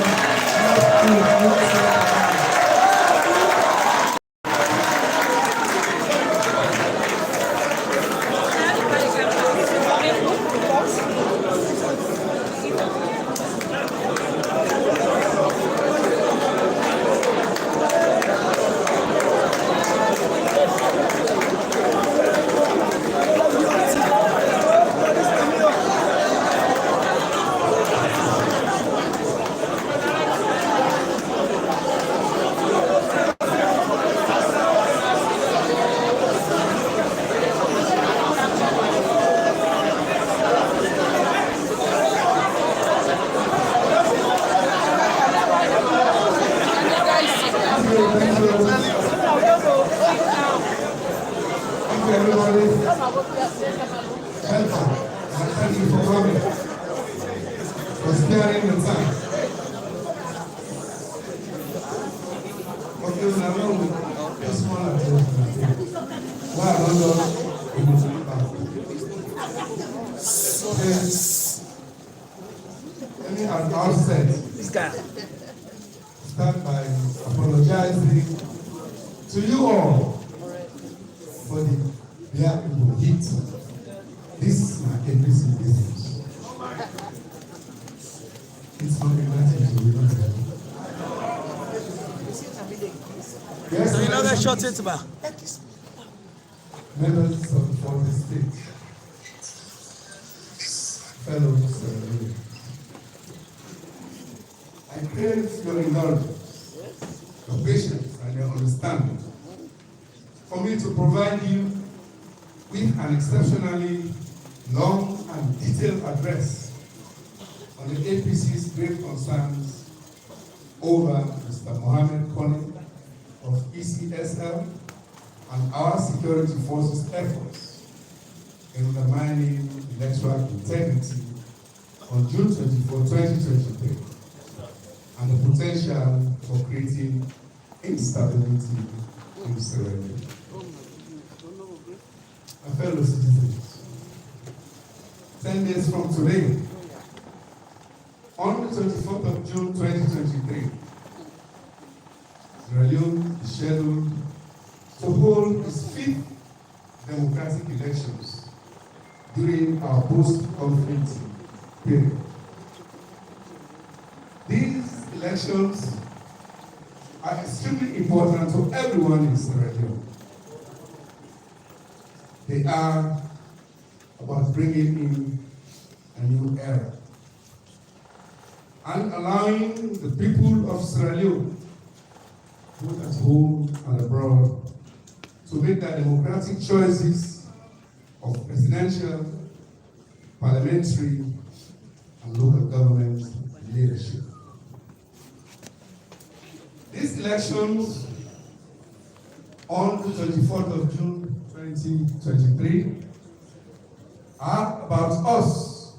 Start by apologizing to you all for the black people hit. This is my APC business. It's not related to you. Yes, so you know that short it back. Members of the state, fellows, I crave your indulgence, your patience, and your understanding for me to provide you with an exceptionally long and detailed address on the APC's great concerns over Mr. Mohammed Kone of ECSL and our security forces' efforts in undermining electoral integrity on June 24, 2023. And the potential for creating instability in Sierra Leone. My fellow citizens, 10 days from today, on the 24th of June 2023, Sierra Leone is scheduled to hold its 5th democratic elections during our post-conflict period. These elections are extremely important to everyone in Sierra Leone. They are about bringing in a new era and allowing the people of Sierra Leone, both at home and abroad, to make their democratic choices of presidential, parliamentary, and local government leadership. These elections on the 24th of June 2023 are about us,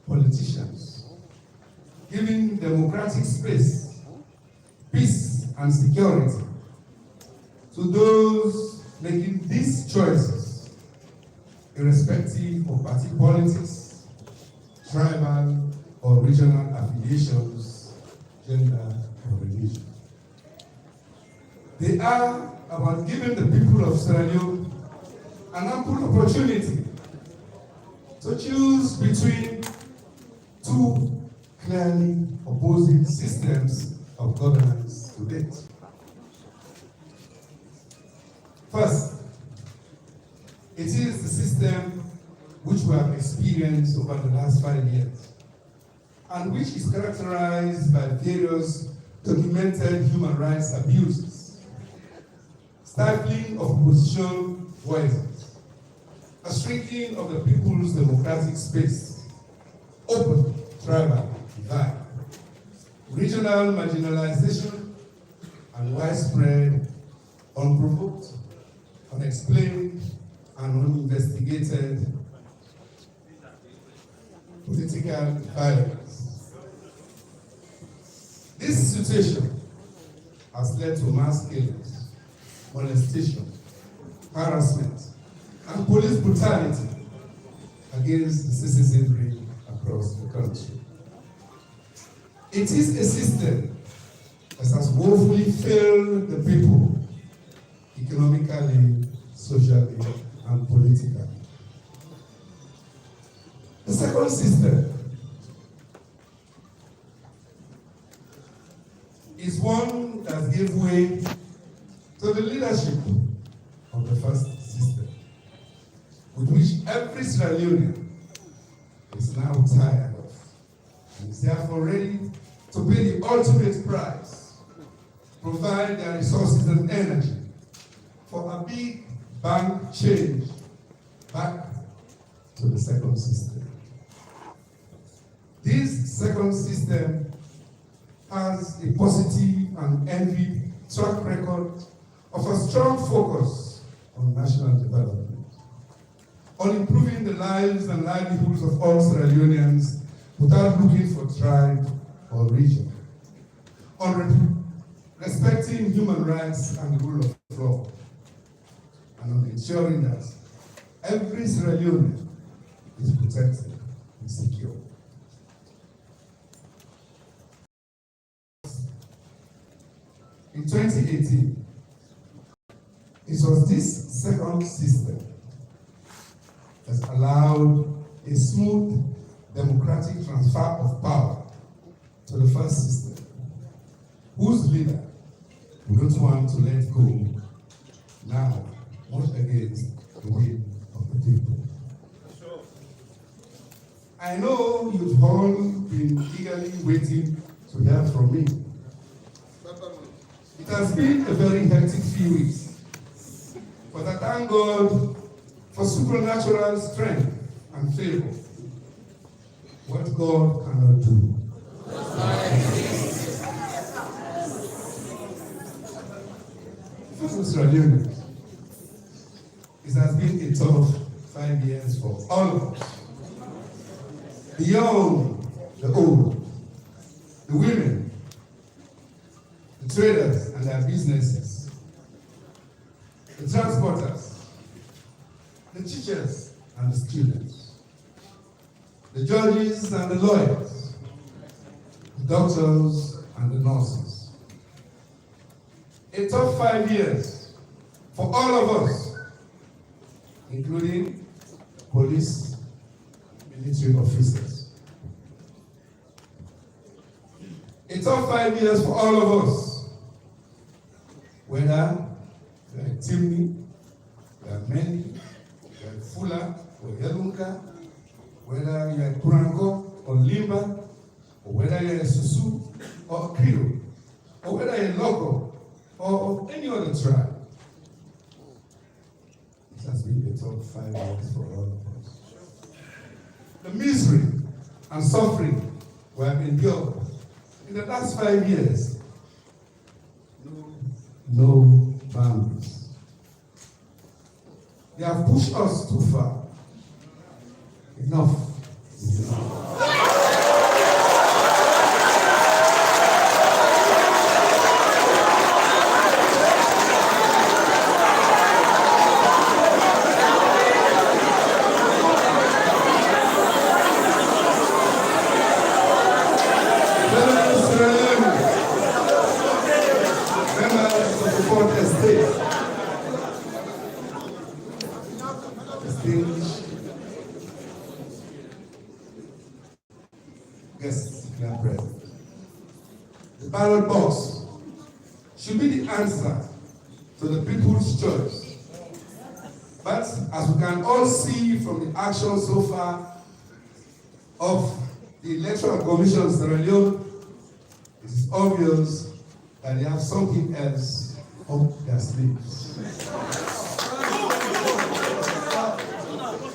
politicians, giving democratic space, peace, and security to those making these choices, irrespective of party politics, tribal or regional affiliations, gender, or religion. They are about giving the people of Sierra Leone an ample opportunity to choose between two clearly opposing systems of governance to date. First, it is the system which we have experienced over the last 5 years, and which is characterized by various documented human rights abuses, stifling of opposition voices, a shrinking of the people's democratic space, open tribal divide, regional marginalization, and widespread, unprovoked, unexplained, and uninvestigated political violence. This situation has led to mass killings, molestation, harassment, and police brutality against the citizenry across the country. It is a system that has woefully failed the people economically, socially, and politically. The second system is one that gave way to the leadership of the first system, with which every Sierra Leonean is now tired of, and is therefore ready to pay the ultimate price, provide their resources and energy for a big bang change back to the second system. This second system has a positive and envied track record of a strong focus on national development, on improving the lives and livelihoods of all Sierra Leoneans without looking for tribe or region, on respecting human rights and the rule of law, and on ensuring that every Sierra Leonean is protected and secure. In 2018, it was this second system that allowed a smooth democratic transfer of power to the first system, whose leader we don't want to let go now, much against the will of the people. I know you've all been eagerly waiting to hear from me. It has been a very hectic few weeks, but I thank God for supernatural strength and favor. What God cannot do. First, Sierra Leone, it has been a tough 5 years for all of us. The young, the old, the women, the traders and their businesses, the transporters, the teachers and the students, the judges and the lawyers, the doctors and the nurses. A tough 5 years for all of us, including police, military officers. A tough 5 years for all of us, whether you're a Timni, you're a Mendi, you're a Fula, or Yalunka, whether you're a Kurango or Limba, or whether you're a Susu or a Creole, or whether you're a Loco or any other tribe. It has been been a tough 5 years for all of us. The misery and suffering we have endured in the last 5 years, no boundaries. They have pushed us too far. Enough is enough. Guests here present. The ballot box should be the answer to the people's choice. But as we can all see from the action so far of the Electoral Commission of Sierra Leone, it is obvious that they have something else up their sleeves.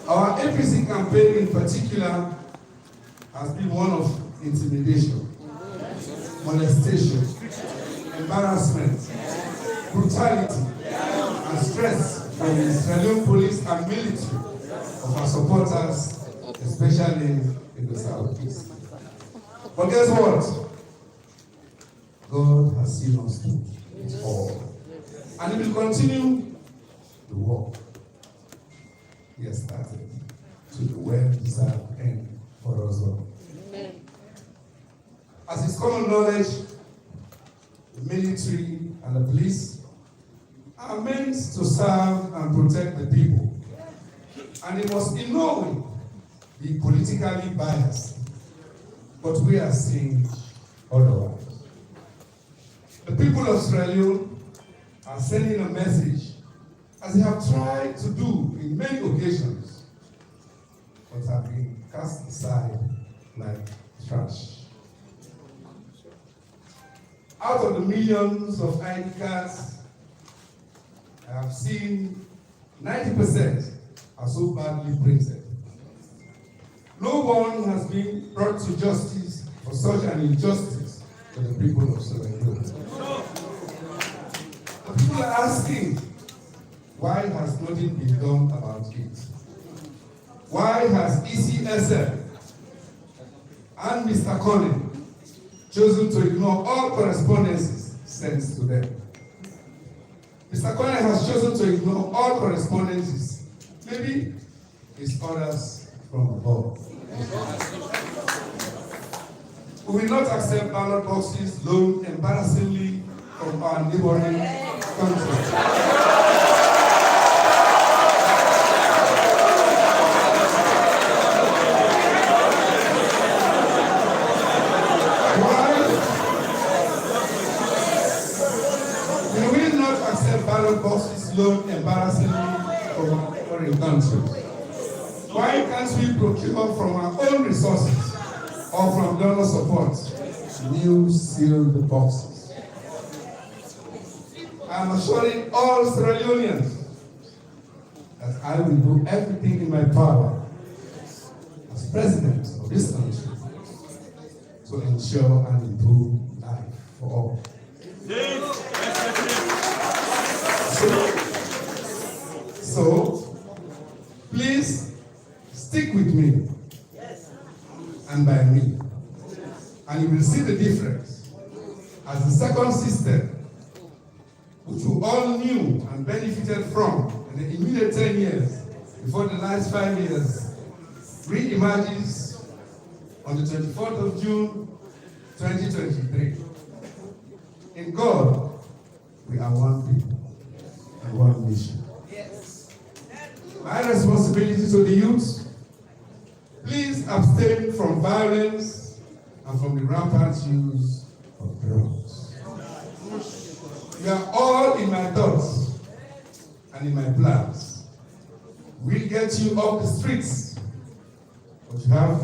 Our APC campaign in particular has been one of intimidation, molestation, embarrassment, brutality, and stress from the Australian police and military of our supporters, especially in the southeast. But guess what? God has seen us through it all. And He will continue the work He has started to the well-deserved end for us all. As is common knowledge, the military and the police are meant to serve and protect the people. And they must in no way be politically biased. But we are seeing otherwise. The people of Sierra Leone are sending a message, as they have tried to do in many occasions, but have been cast aside like trash. Out of the millions of ID cards I have seen, 90% are so badly printed. No one has been brought to justice for such an injustice to the people of Sierra Leone. The people are asking, why has nothing been done about it? Why has ECSL and Mr. Collins chosen to ignore all correspondences sent to them? Mr. Collins has chosen to ignore all correspondences. Maybe it's orders from above. We will not accept ballot boxes loaned embarrassingly from our neighboring countries. Ballot boxes loaned embarrassingly from our foreign countries. Why can't we procure from our own resources or from donor support new sealed boxes? I am assuring all Sierra Leoneans that I will do everything in my power as president of this country to ensure and improve life for all. So, please stick with me and by me, and you will see the difference as the second system, which we all knew and benefited from in the immediate 10 years before the last 5 years, re-emerges on the 24th of June, 2023. In God, we are one people and one mission. My responsibility to the youth, please abstain from violence and from the rampant use of drugs. You are all in my thoughts and in my plans. We'll get you off the streets, but you have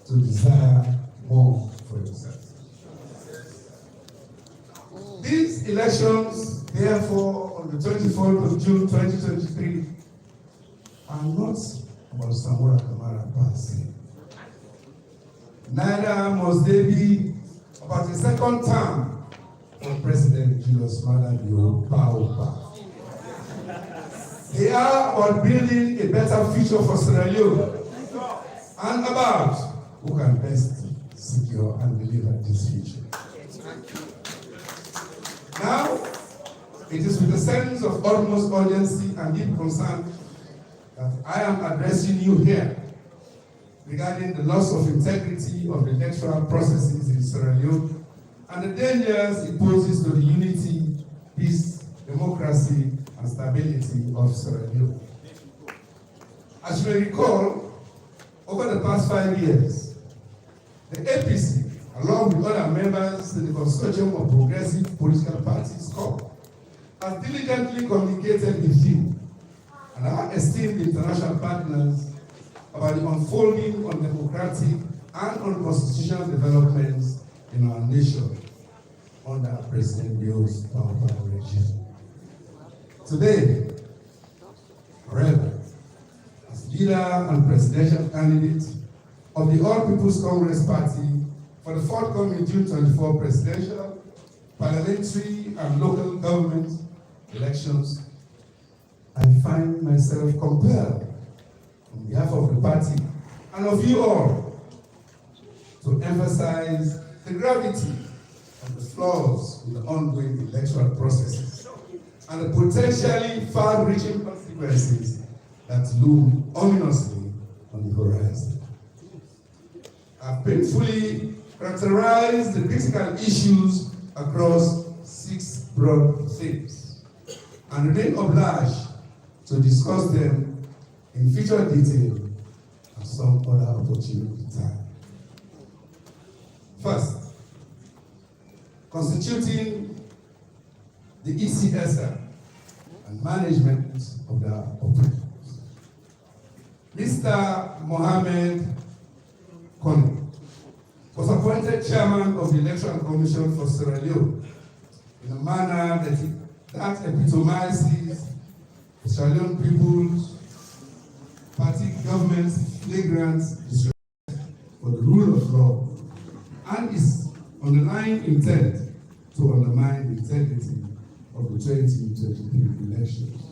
to desire more for yourself. These elections, therefore, on the 24th of June 2023, are not about Samura Kamara per se. Neither must they be about a second term for President Julius Maada Bio Baoba. They are about building a better future for Sierra Leone and about who can best secure and deliver this future. Now, it is with a sense of utmost urgency and deep concern that I am addressing you here regarding the loss of integrity of the electoral processes in Sierra Leone and the dangers it poses to the unity, peace, democracy, and stability of Sierra Leone. As you may recall, over the past 5 years, the APC, along with other members in the consortium of progressive political parties, has diligently communicated with you and our esteemed international partners about the unfolding undemocratic and unconstitutional developments in our nation under President Bio's powerful regime. Today, however, as leader and presidential candidate of the All People's Congress Party for the forthcoming June 24 presidential, parliamentary, and local government elections, I find myself compelled, on behalf of the party and of you all, to emphasize the gravity of the flaws in the ongoing electoral processes and the potentially far-reaching consequences that loom ominously on the horizon. I've painfully characterized the critical issues across 6 broad themes and remain obliged to discuss them in future detail at some other opportunity time. First, constituting the ECSR and management of the operations. Mr. Mohammed Kone was appointed chairman of the Electoral Commission for Sierra Leone in a manner that epitomizes the Sierra Leone people's party government's flagrant disrespect for the rule of law and its underlying intent to undermine the integrity of the 2023 elections.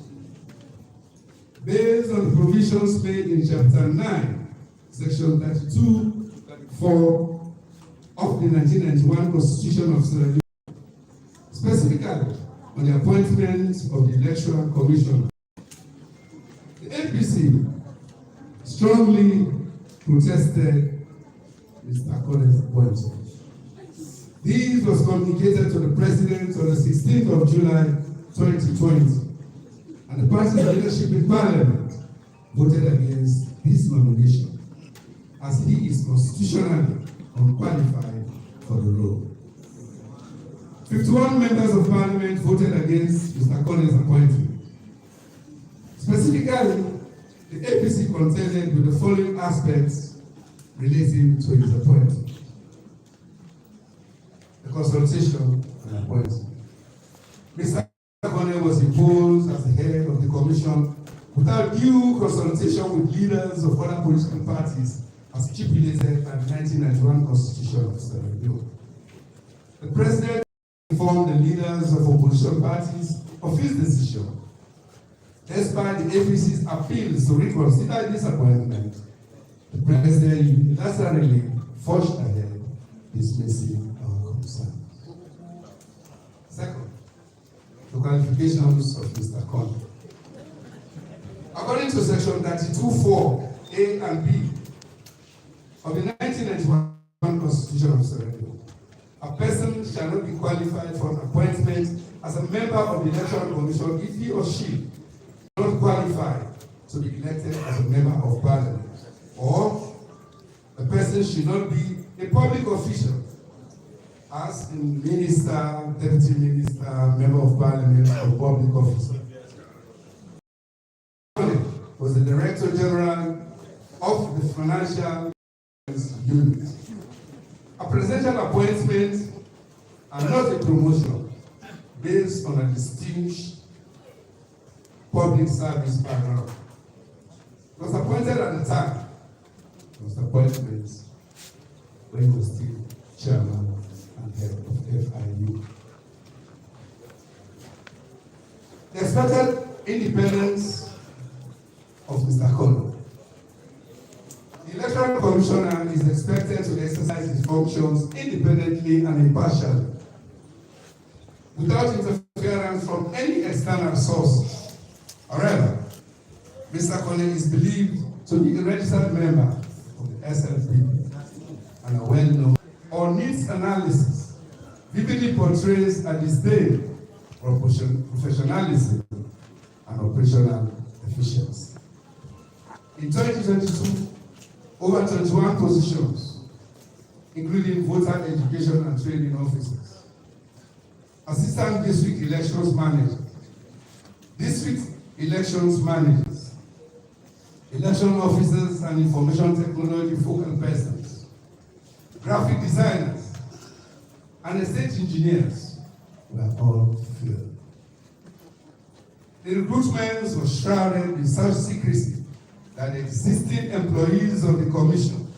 Based on the provisions made in Chapter 9, Section 32-34 of the 1991 Constitution of Sierra Leone, specifically on the appointment of the Electoral Commission, the APC strongly protested Mr. Kone's appointment. This was communicated to the President on the 16th of July 2020, and the party's leadership in Parliament voted against this nomination, as he is constitutionally unqualified for the role. 51 members of Parliament voted against Mr. Kone's appointment. Specifically, the APC contended with the following aspects relating to his appointment: the consultation and appointment. Mr. Kone was imposed as the head of the commission without due consultation with leaders of other political parties as stipulated by the 1991 Constitution of Sierra Leone. The President informed the leaders of opposition parties of his decision. Despite the APC's appeals to reconsider this appointment, the President unilaterally forged ahead, dismissing our concerns. Second, the qualifications of Mr. Kone. According to Section 32(4) A and B of the 1991 Constitution of Sierra Leone, a person shall not be qualified for an appointment as a member of the Electoral Commission if he or she is not qualified to be elected as a member of Parliament, or the person should not be a public official, as in minister, deputy minister, member of Parliament, or public officer. Was the Director General of the Financial Unit. A presidential appointment and not a promotion based on a distinguished public service background. was appointed at the time. It was appointment when he was still chairman and head of FIU. The expected independence of Mr. Kolo. The Electoral Commissioner is expected to exercise his functions independently and impartially, without interference from any external source. However, Mr. Kolo is believed to be a registered member of the SLP and a well-known or needs analysis vividly portrays a disdain for professionalism and operational efficiency. In 2022, over 21 positions, including voter education and training officers, assistant district elections manager, district elections managers, election officers and information technology focal persons, graphic designers, and estate engineers were all filled. The recruitment was shrouded in such secrecy that the existing employees of the commission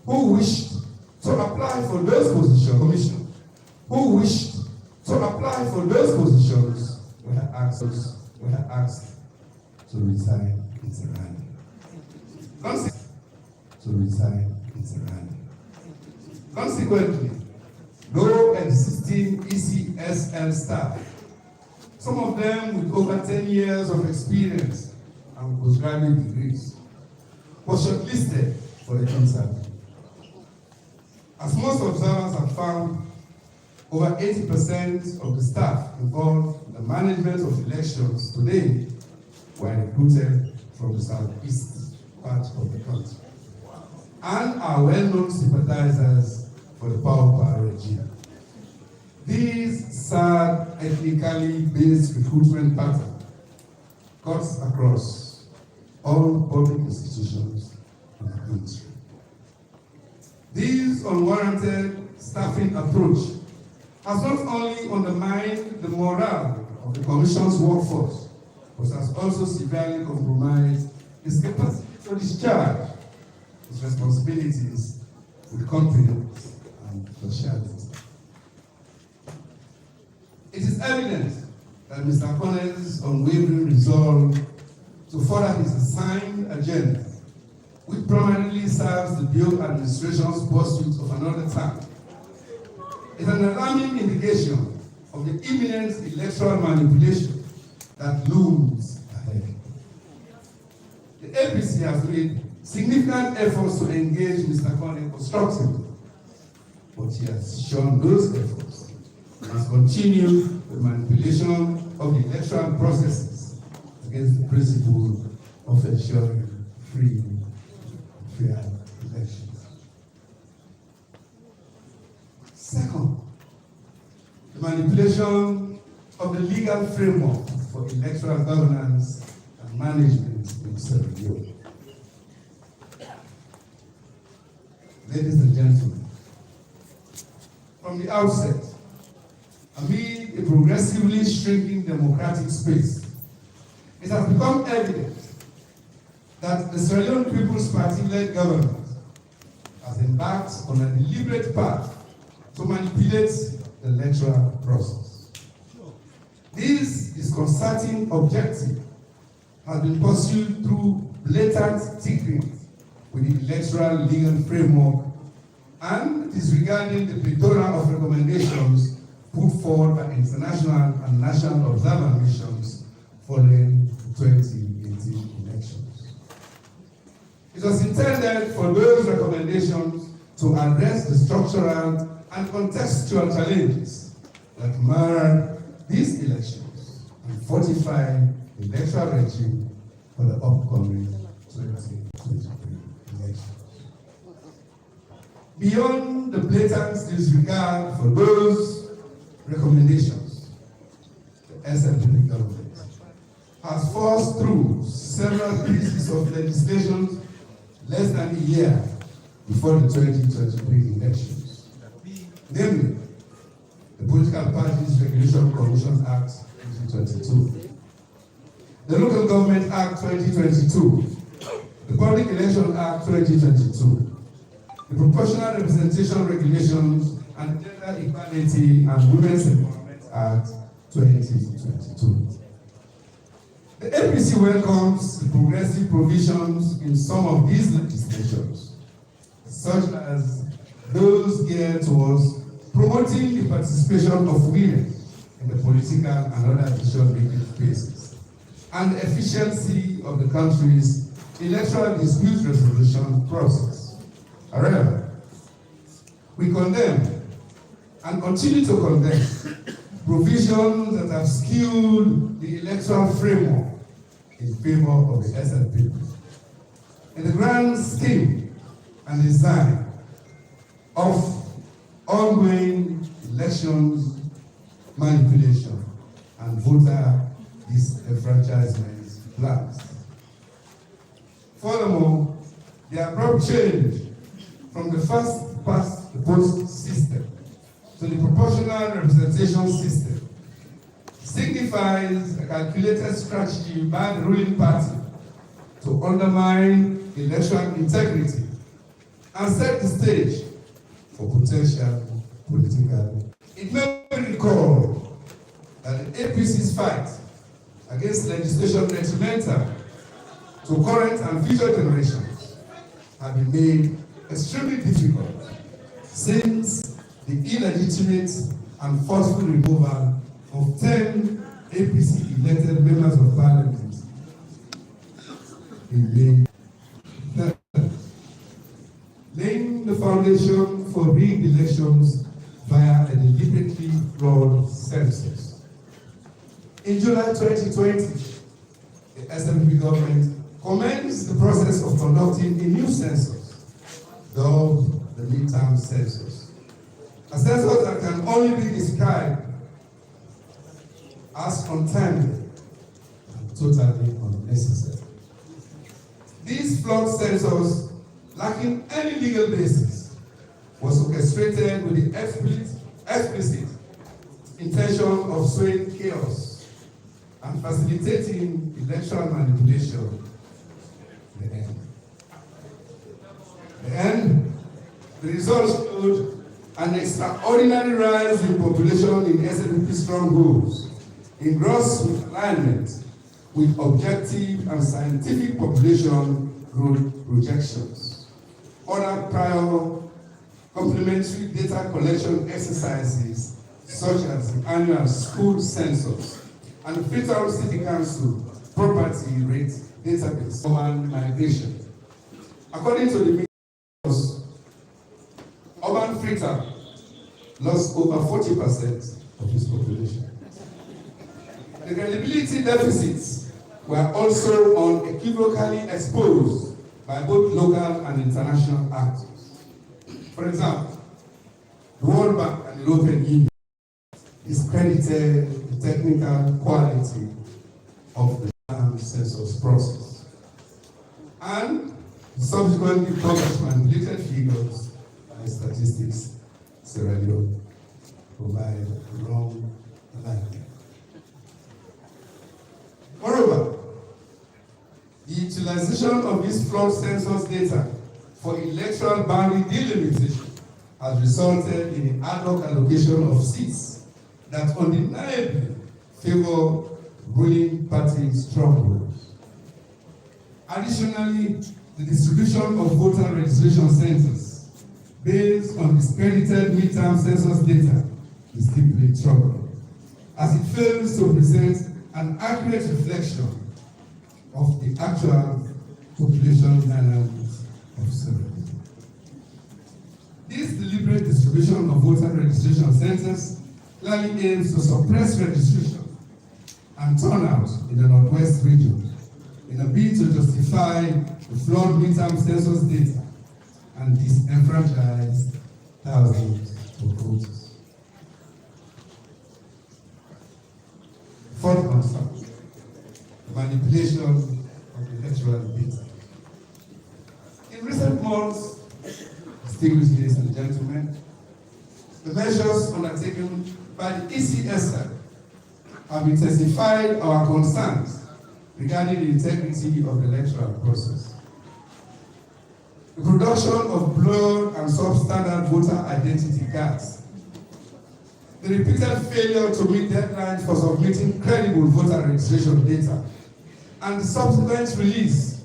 who wished to apply for those positions, were asked to resign Consequently, no existing ECSL staff, some of them with over 10 years of experience and postgraduate degrees, was shortlisted for the interview. As most observers have found, over 80% of the staff involved in the management of elections today were recruited from the southeast part of the country and are well-known sympathizers for the power regime. These sad, ethnically based recruitment pattern cuts across all public institutions in the country. This unwarranted staffing approach has not only undermined the morale of the Commission's workforce, but has also severely compromised its capacity to discharge its responsibilities with confidence and partiality. It is evident that Mr. Kone's unwavering resolve to further his assigned agenda, which primarily serves the Bureau administration's pursuit of another term, is an alarming indication of the imminent electoral manipulation that looms ahead. The APC has made significant efforts to engage Mr. Kone constructively, but he has shown those efforts and has continued the manipulation of the electoral processes against the principle of ensuring free and fair elections. Second, the manipulation of the legal framework for electoral governance and management in Sierra Leone. Ladies and gentlemen, from the outset, amid a progressively shrinking democratic space, it has become evident that the Sierra Leone People's Party-led government has embarked on a deliberate path to manipulate the electoral process. This disconcerting objective has been pursued through blatant tinkering with the electoral legal framework and disregarding the plethora of recommendations put forward by international and national observer missions following the 2018 elections. It was intended for those recommendations to address the structural and contextual challenges that marred these elections and fortify the electoral regime for the upcoming 2023 elections. Beyond the blatant disregard for those recommendations, the SLP government has forced through several pieces of legislation less than a year before the 2023 elections. Namely, the Political Parties Regulation Commission Act 2022, the Local Government Act 2022, the the Public Election Act 2022, the Proportional Representation Regulations, and the Gender Equality and Women's Empowerment Act 2022. The APC welcomes the progressive provisions in some of these legislations, such as those geared towards promoting the participation of women in the political and other decision-making spaces, and the efficiency of the country's electoral dispute resolution process. However, we condemn and continue to condemn provisions that have skewed the electoral framework in favor of the SLP. In the grand scheme and design of ongoing elections manipulation and voter disenfranchisement plans. Furthermore, the abrupt change from the first past the post system to the proportional representation system signifies a calculated strategy by the ruling party to undermine electoral integrity and set the stage for potential political. It may be recalled that the APC's fight against legislation detrimental to current and future generations have been made extremely difficult since the illegitimate and forceful removal of 10 APC elected members of parliament in May. Laying the foundation for rigged elections via a deliberately flawed census. In July 2020, the SLP government commenced the process of conducting a new census, dubbed the midterm census. A census that can only be described as untimely and totally unnecessary. This flawed census, lacking any legal basis, was orchestrated with the explicit intention of sowing chaos and facilitating electoral manipulation. The results showed an extraordinary rise in population in SLP strongholds, in gross alignment with objective and scientific population growth projections. Other prior complementary data collection exercises, such as the annual school census and the Freetown City Council property rate database urban migration. According to the figures, urban Freetown lost over 40% of its population. The credibility deficits were also unequivocally exposed by both local and international actors. For example, the World Bank and the European Union discredited the technical quality of the census process, and subsequently published manipulated figures and statistics Sierra Leone provide wrong alignment. Moreover, the utilization of this flawed census data for electoral boundary delimitation has resulted in the ad hoc allocation of seats that undeniably favor ruling party strongholds. Additionally, the distribution of voter registration centers based on discredited midterm census data is deeply troubling, as it fails to present an accurate reflection of the actual population dynamics of Sierra Leone. This deliberate distribution of voter registration centers clearly aims to suppress registration and turnout in the Northwest region in a bid to justify the flawed midterm census data and disenfranchise thousands of voters. Fourth concern, the manipulation of electoral data. In recent months, distinguished ladies and gentlemen, the measures undertaken by the ECSI have intensified our concerns regarding the integrity of the electoral process. production of blood and substandard voter identity cards, the repeated failure to meet deadlines for submitting credible voter registration data, and the subsequent release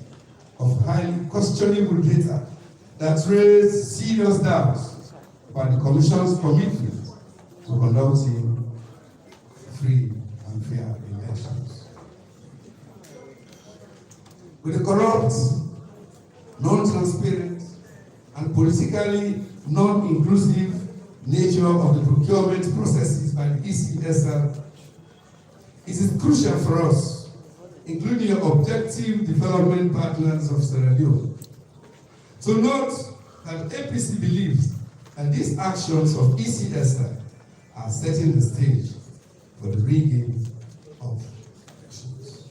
of highly questionable data that raised serious doubts about the Commission's commitment to conducting free and fair elections. With the corrupt, non-transparent, and politically non-inclusive nature of the procurement processes by the ECSL, it is crucial for us, including objective development partners of Sierra Leone, to note that APC believes that these actions of ECSL are setting the stage for the rigging of elections.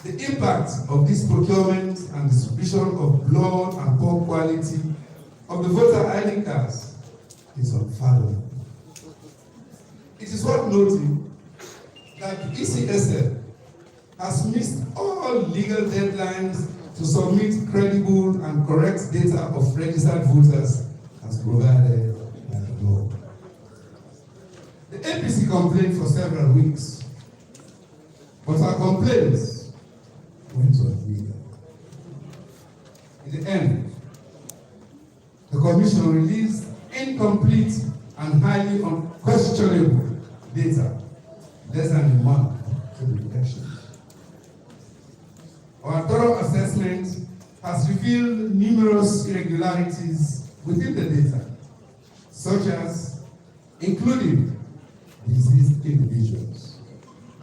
The impact of this procurement and distribution of blood and poor quality of the voter ID cards is unfathomable. It is worth noting that the ECSL has missed all legal deadlines to submit credible and correct data of registered voters as provided by the law. The APC complained for several weeks, but our complaints went unheeded. In the end, the Commission released incomplete and highly unquestionable data less than a month to the elections. Our thorough assessment has revealed numerous irregularities within the data, such as including deceased individuals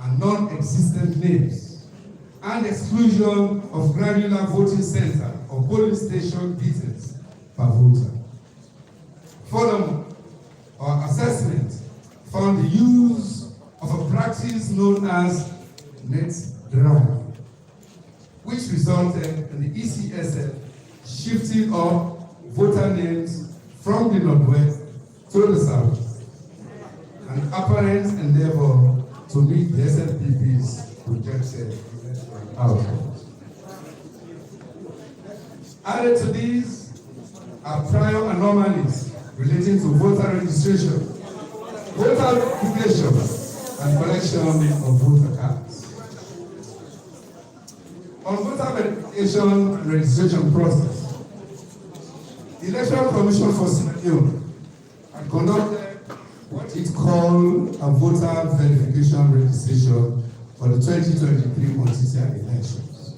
and non-existent names, and exclusion of granular voting center or polling station details per voter. Furthermore, our assessment found the use of a practice known as net drawing, which resulted in the ECSL shifting of voter names from the northwest to the south, an apparent endeavor to meet the SLPP's projected outcomes. Added to these are prior anomalies relating to voter registration, voter verification, and collection of voter cards. On voter verification and registration process, the Electoral Commission for Sierra Leone had conducted what it called a voter verification registration for the 2023 Montetia elections.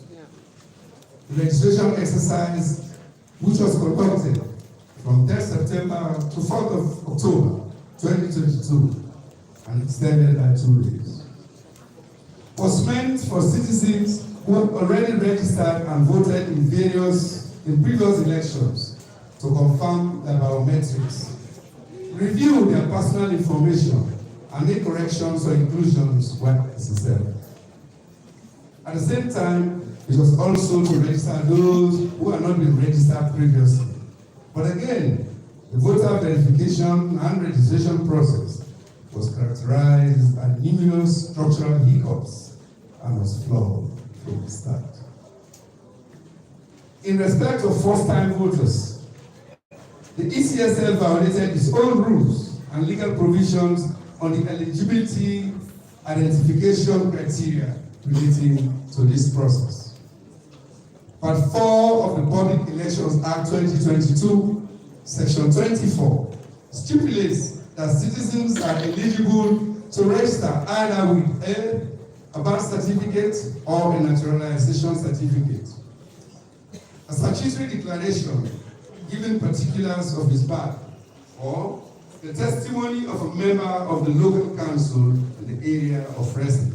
The registration exercise, which was conducted from 10th September to 4th of October 2022 and extended by 2 days, was meant for citizens who have already registered and voted in previous elections to confirm their biometrics, review their personal information, and make corrections or inclusions where necessary. At the same time, it was also to register those who had not been registered previously. But again, the voter verification and registration process was characterized by numerous structural hiccups and was flawed from the start. In respect of first-time voters, the ECSL violated its own rules and legal provisions on the eligibility identification criteria relating to this process. Part 4 of the Public Elections Act 2022, Section 24, stipulates that citizens are eligible to register either with a birth certificate or a naturalization certificate. A statutory declaration giving particulars of his birth or the testimony of a member of the local council in the area of residence.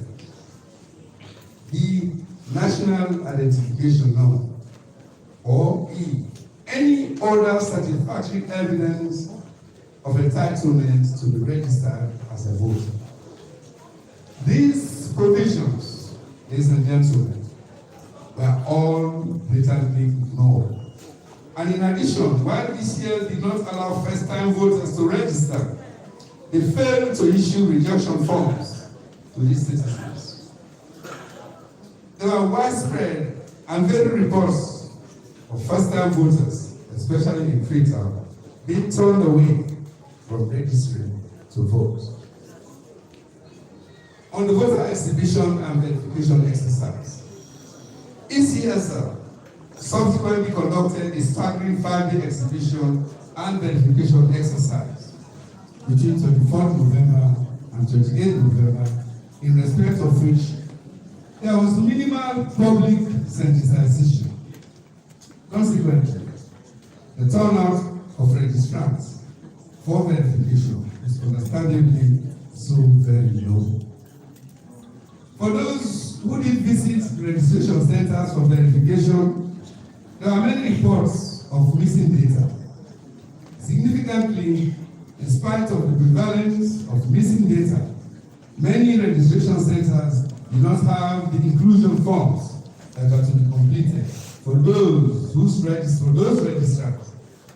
B, national identification number, or E, any other satisfactory evidence of entitlement to be registered as a voter. These provisions, ladies and gentlemen, were all blatantly ignored. And in addition, while ECL did not allow first-time voters to register, they failed to issue rejection forms to these citizens. There were widespread and very robust of first-time voters, especially in Freetown, being turned away from registering to vote. On the voter exhibition and verification exercise, ECSL subsequently conducted a staggering 5-day exhibition and verification exercise between 24th November and 28th November, in respect of which there was minimal public sensitization. Consequently, the turnout of registrants for verification is understandably so very low. For those who did visit registration centers for verification, there are many reports of missing data. Significantly, in spite of the prevalence of missing data, many registration centers do not have the inclusion forms that are to be completed for those registrants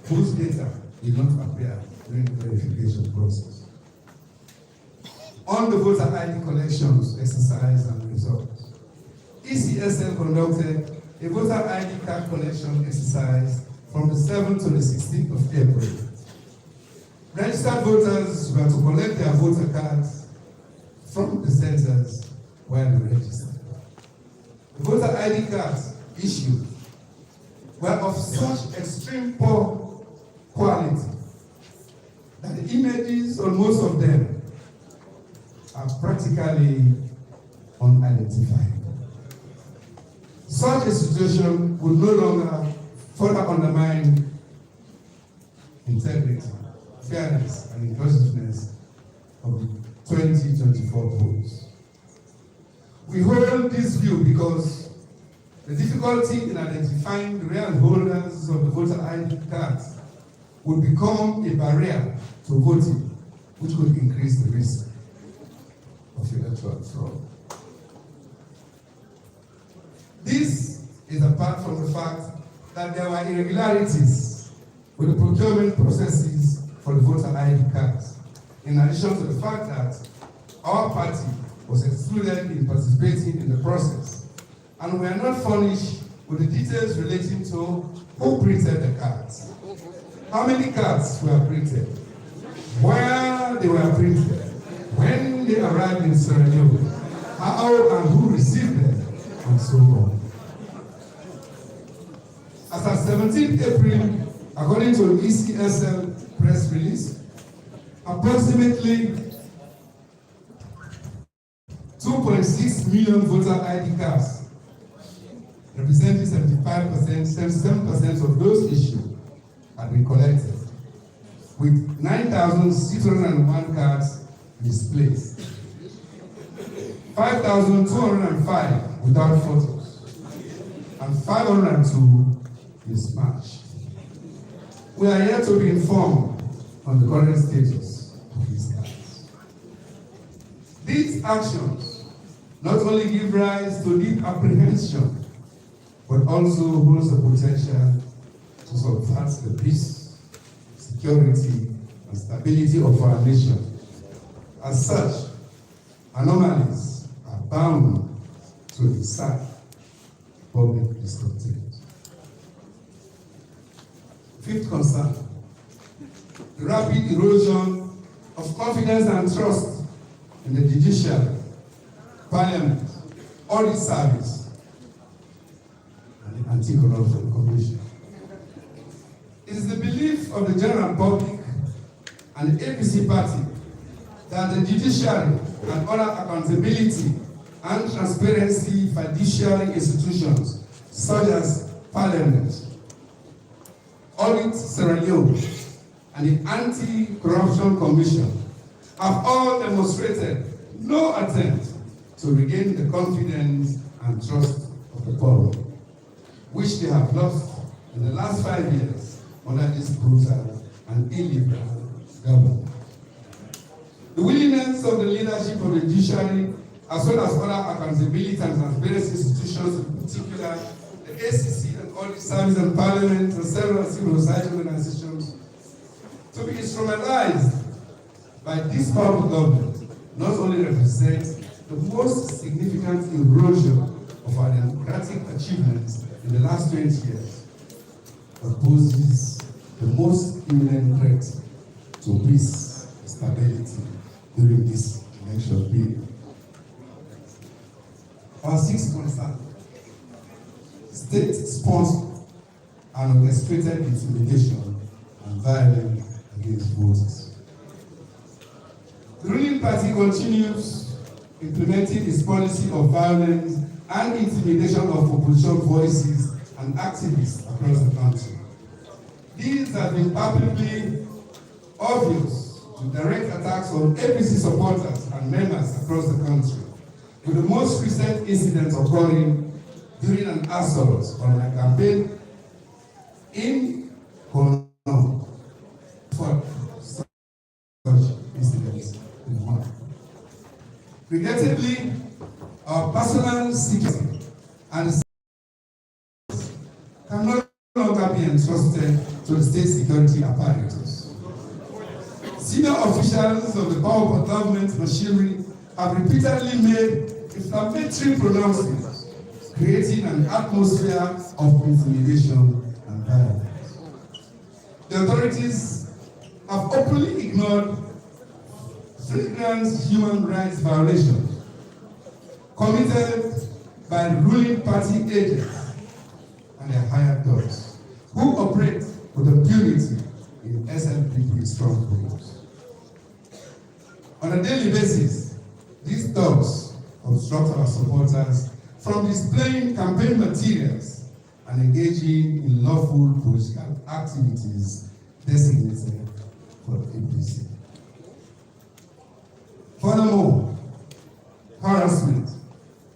whose data did not appear during the verification process. On the voter ID collections exercise and results, ECSL conducted a voter ID card collection exercise from the 7th to the 16th of April. Registered voters were to collect their voter cards from the centers where they registered. The voter ID cards issued were of such extreme poor quality that the images on most of them are practically unidentified. Such a situation would no longer further undermine integrity, fairness, and inclusiveness of the 2024 votes. We hold this view because the difficulty in identifying the real holders of the voter ID cards would become a barrier to voting, which could increase the risk of electoral fraud. This is apart from the fact that there were irregularities with the procurement processes for the voter ID cards, in addition to the fact that our party was excluded in participating in the process, and we are not furnished with the details relating to who printed the cards, how many cards were printed, where they were printed, when they arrived in Sierra Leone, how and who received them, and so on. As of 17th April, according to the ECSL press release, approximately 2.6 million voter ID cards, representing 77% of those issued, had been collected, with 9,601 cards misplaced, 5,205 without photos, and 502 mismatched. We are yet to be informed on the current status of these cards. These actions not only give rise to deep apprehension, but also holds the potential to subvert the peace, security, and stability of our nation. As such, anomalies are bound to incite public discontent. Fifth concern, the rapid erosion of confidence and trust in the judiciary, parliament, audit service, and the Anti-Corruption Commission. It is the belief of the general public and the APC party that the judiciary and other accountability and transparency fiduciary institutions such as Parliament, Audit Sierra Leone, and the Anti-Corruption Commission have all demonstrated no attempt to regain the confidence and trust of the public, which they have lost in the last 5 years under this brutal and illiberal government. The willingness of the leadership of the judiciary, as well as other accountability and transparency institutions, in particular the ACC and Audit Service and Parliament and several civil society organizations, to be instrumentalized by this powerful government, not only represents the most significant erosion of our democratic achievements in the last 20 years, that poses the most imminent threat to peace and stability during this election period. Our sixth concern: state-sponsored and orchestrated intimidation and violence against voters. The ruling party continues implementing its policy of violence and intimidation of opposition voices and activists across the country. These have been publicly obvious to direct attacks on APC supporters and members across the country, with the most recent incident occurring during an assault on a campaign in Kono for such incidents in the month. Regrettably, our personal security and can no longer be entrusted to the state security apparatus. Senior officials of the powerful government machinery have repeatedly made inflammatory pronouncements, creating an atmosphere of intimidation and violence. The authorities have openly ignored flagrant human rights violations committed by the ruling party agents and their hired dogs, who operate with impunity in SLPP strongholds. On a daily basis, these dogs obstruct our supporters from displaying campaign materials and engaging in lawful political activities designated for the APC. Furthermore, harassment,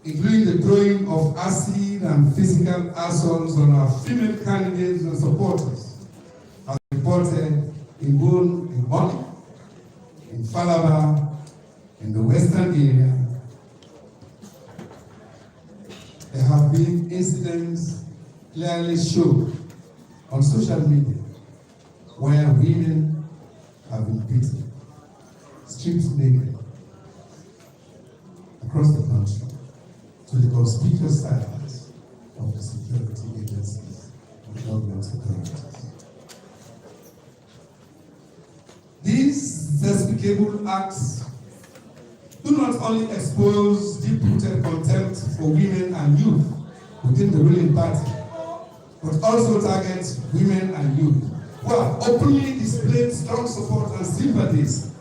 including the throwing of acid and physical assaults on our female candidates and supporters, has been reported in Bonny, in Falaba, in the western area. There have been incidents clearly shown on social media where women have been beaten, stripped naked across the country, to the conspicuous silence of the security agencies and government authorities. These despicable acts do not only expose deep-rooted contempt for women and youth within the ruling party, but also target women and youth who have openly displayed strong support and sympathies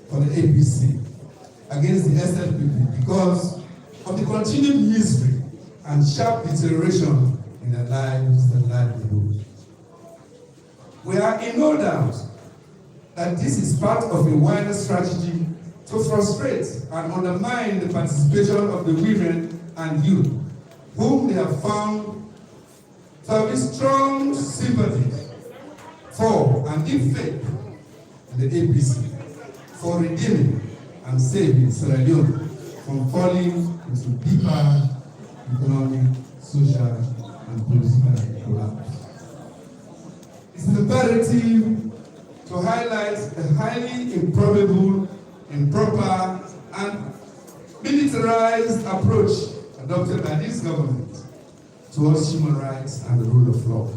for the APC against the SLPP because of the continued misery and sharp deterioration in their lives and livelihood. We are in no doubt that this is part of a wider strategy to frustrate and undermine the participation of the women and youth, whom they have found to have strong sympathy for and deep faith in the APC, for redeeming and saving Sierra Leone from falling into deeper economic, social, and political collapse. It's imperative to highlight the highly improbable, improper, and militarized approach adopted by this government towards human rights and the rule of law.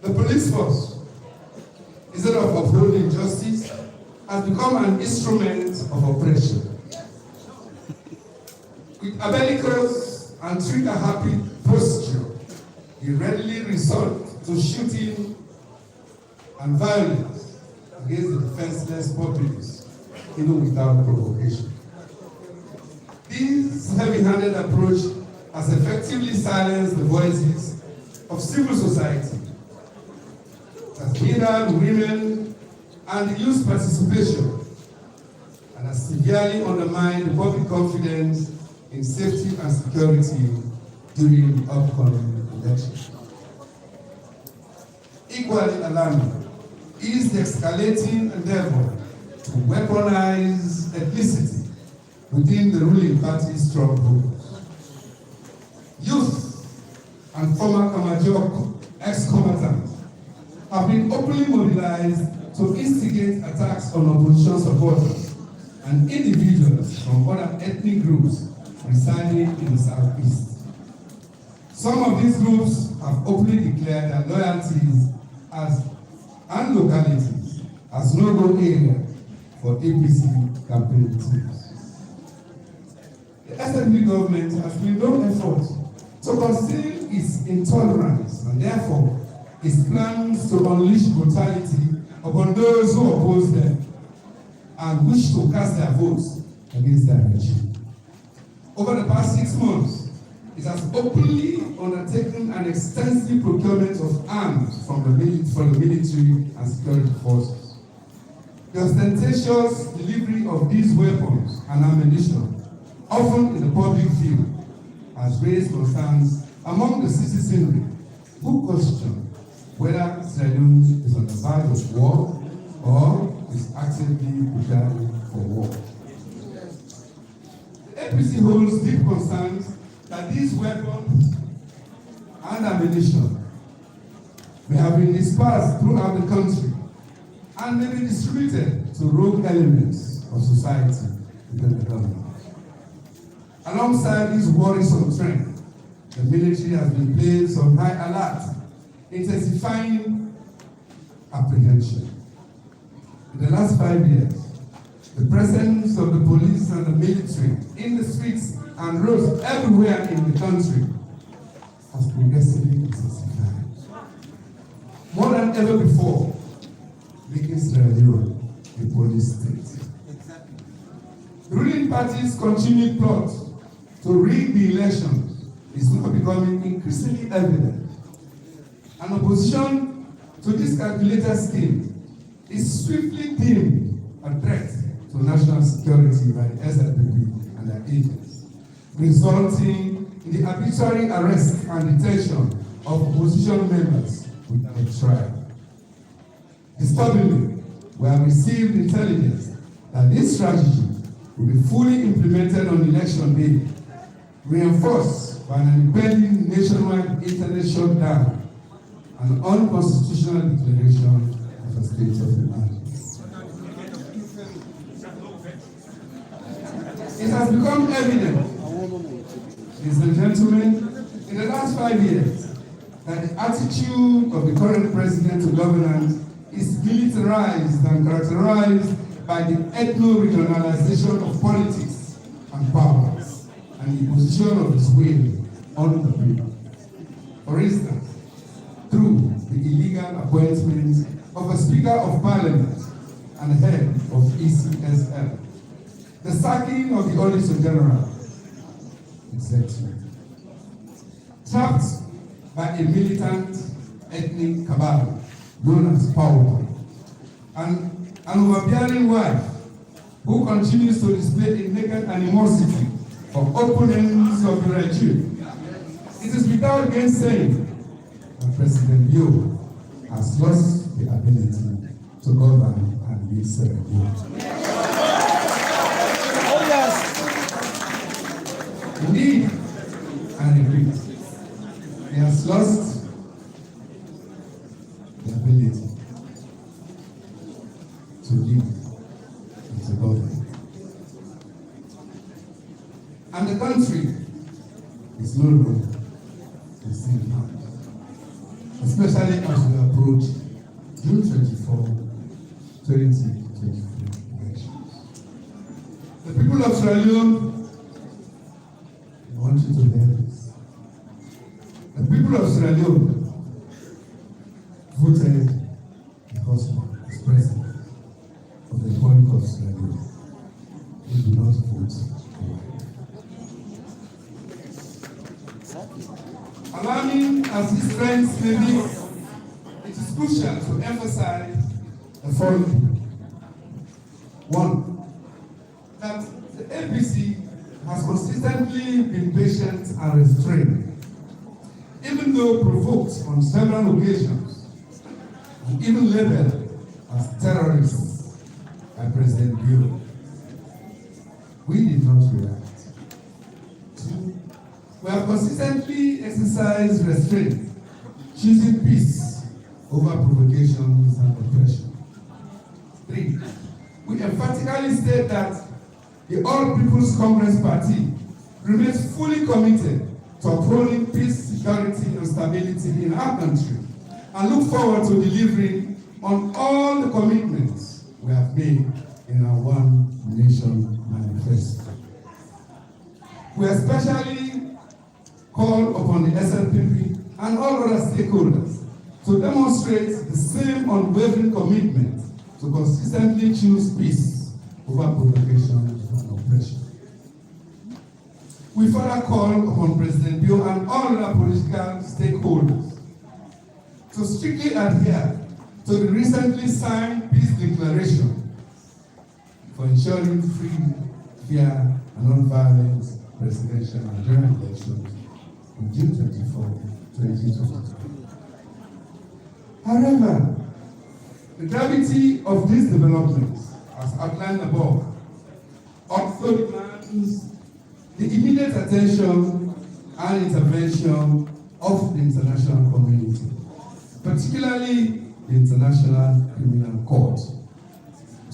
The police force, instead of upholding justice, has become an instrument of oppression. With a bellicose and trigger-happy posture, he readily resort to shooting and violence against the defenseless populace, even without provocation. This heavy-handed approach has effectively silenced the voices of civil society, has hindered women and youth participation, and has severely undermined the public confidence in safety and security during the upcoming election. Equally alarming is the escalating endeavor to weaponize ethnicity within the ruling party's strongholds. Youth and former Kamara ex-combatants have been openly mobilized to instigate attacks on opposition supporters and individuals from other ethnic groups residing in the southeast. Some of these groups have openly declared their loyalties and localities as no-go area for APC campaign teams. The SNP government has made no effort to conceal its intolerance and therefore its plans to unleash brutality upon those who oppose them and wish to cast their votes against their regime. Over the past 6 months, it has openly undertaken an extensive procurement of arms from the military and security forces. The ostentatious delivery of these weapons and ammunition, often in the public view, has raised concerns among the citizenry who question whether Sierra Leone is on the verge of war or is actively preparing for war. The APC holds deep concerns that these weapons and ammunition may have been dispersed throughout the country and may be distributed to rogue elements of society within the government. Alongside this worrisome trend, the military has been placed on high alert, intensifying apprehension. In the last 5 years, the presence of the police and the military in the streets and roads everywhere in the country has progressively intensified. More than ever before, making Sierra Leone a police state. The ruling party's continued plot to rig the elections is now becoming increasingly evident. An opposition to this calculated scheme is swiftly deemed a threat to national security by the SLPP and their agents, resulting in the arbitrary arrest and detention of opposition members without trial. Disturbingly, we have received intelligence that this strategy will be fully implemented on election day, reinforced by an impending nationwide internet shutdown and unconstitutional declaration of a state of emergency. It has become evident, ladies and gentlemen, in the last 5 years, that the attitude of the current president to governance is militarized and characterized by the ethno-regionalization of politics and powers and the imposition of its will on the people. For instance, through the illegal appointment of a Speaker of Parliament and head of ECSL, the sacking of the Auditor General, etc. Trapped by a militant ethnic cabal known as Power, and an overbearing wife who continues to display a naked animosity for opponents of the regime. It is without gainsaying that President Bio has lost the ability to govern and lead Sierra Leone. Oh yes. Indeed, and repeat, he has lost the ability to lead the government. And the country is no longer the same now, especially as we approach June 24, 2023 elections. The people of Sierra Leone, I want you to hear this. The people of Sierra Leone voted the husband as president of the Republic of Sierra Leone. They do not vote for him. Alarming as these trends may be, it is crucial to emphasize the following. One, that the APC has consistently been patient and restrained, even though provoked on several occasions, and even labeled as terrorists by President Bureau. We did not react. Two, we have consistently exercised restraint, choosing peace over provocations and oppression. Three, we emphatically state that the All People's Congress Party remains fully committed to to upholding peace, security, and stability in our country, and look forward to delivering on all the commitments we have made in our One Nation Manifesto. We especially call upon the SLPP and all other stakeholders to demonstrate the same unwavering commitment to consistently choose peace over provocation and oppression. We further call upon President Bio and all other political stakeholders to strictly adhere to the recently signed peace declaration for ensuring free, fair, and non-violent presidential and general elections on June 24, 2022. However, the gravity of these developments, as outlined above, also demands the immediate attention and intervention of the international community, particularly the International Criminal Court,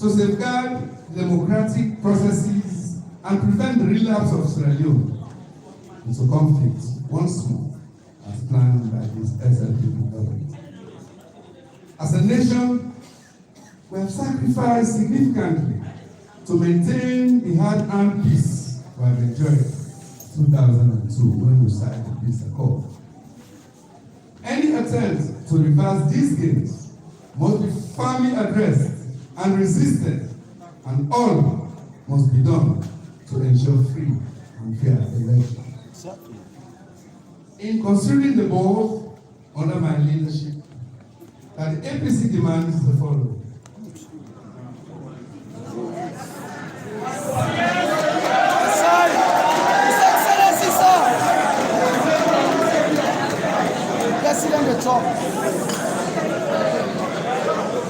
to safeguard democratic processes and prevent the relapse of Sierra Leone into conflict once more, as planned by this SLPP government. As a nation, we have sacrificed significantly to maintain the hard-earned peace we have enjoyed since 2002 when we signed the peace accord. Any attempt to reverse these gains must be firmly addressed and resisted, and all must be done to ensure free and fair elections. In considering the board under my leadership, that the APC demands the following.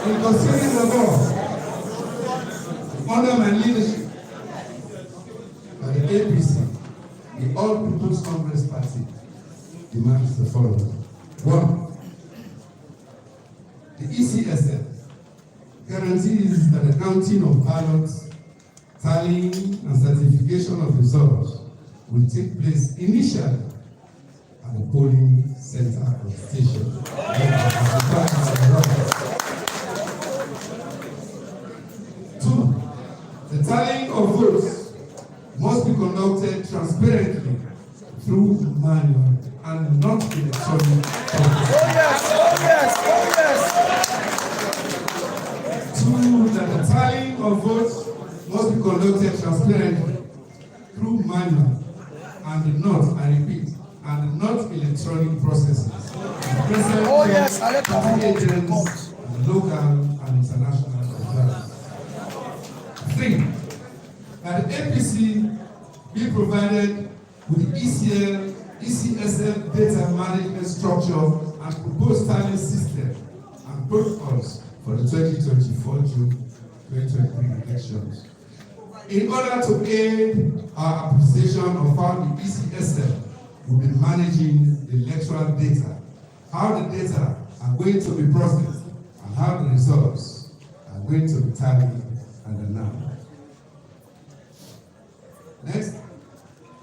In considering the law under my leadership, by the APC, the All People's Congress Party demands the following. 1. The ECSF guarantees that the counting of ballots, tallying, and certification of results will take place initially at the polling center of the station. 2. The tallying of votes must be conducted transparently through manual and not electronic. That the tallying of votes must be conducted transparently through manual and not, I repeat, and not electronic processes. Agents, local and international authorities. 3. That the APC be provided with the ECSF data management structure and proposed tallying system and protocols for the 2024 June 2023 elections, in order to aid our appreciation of how the ECSF will be managing the electoral data, how the data are going to be processed, and how the results are going to be tallied and announced. Next,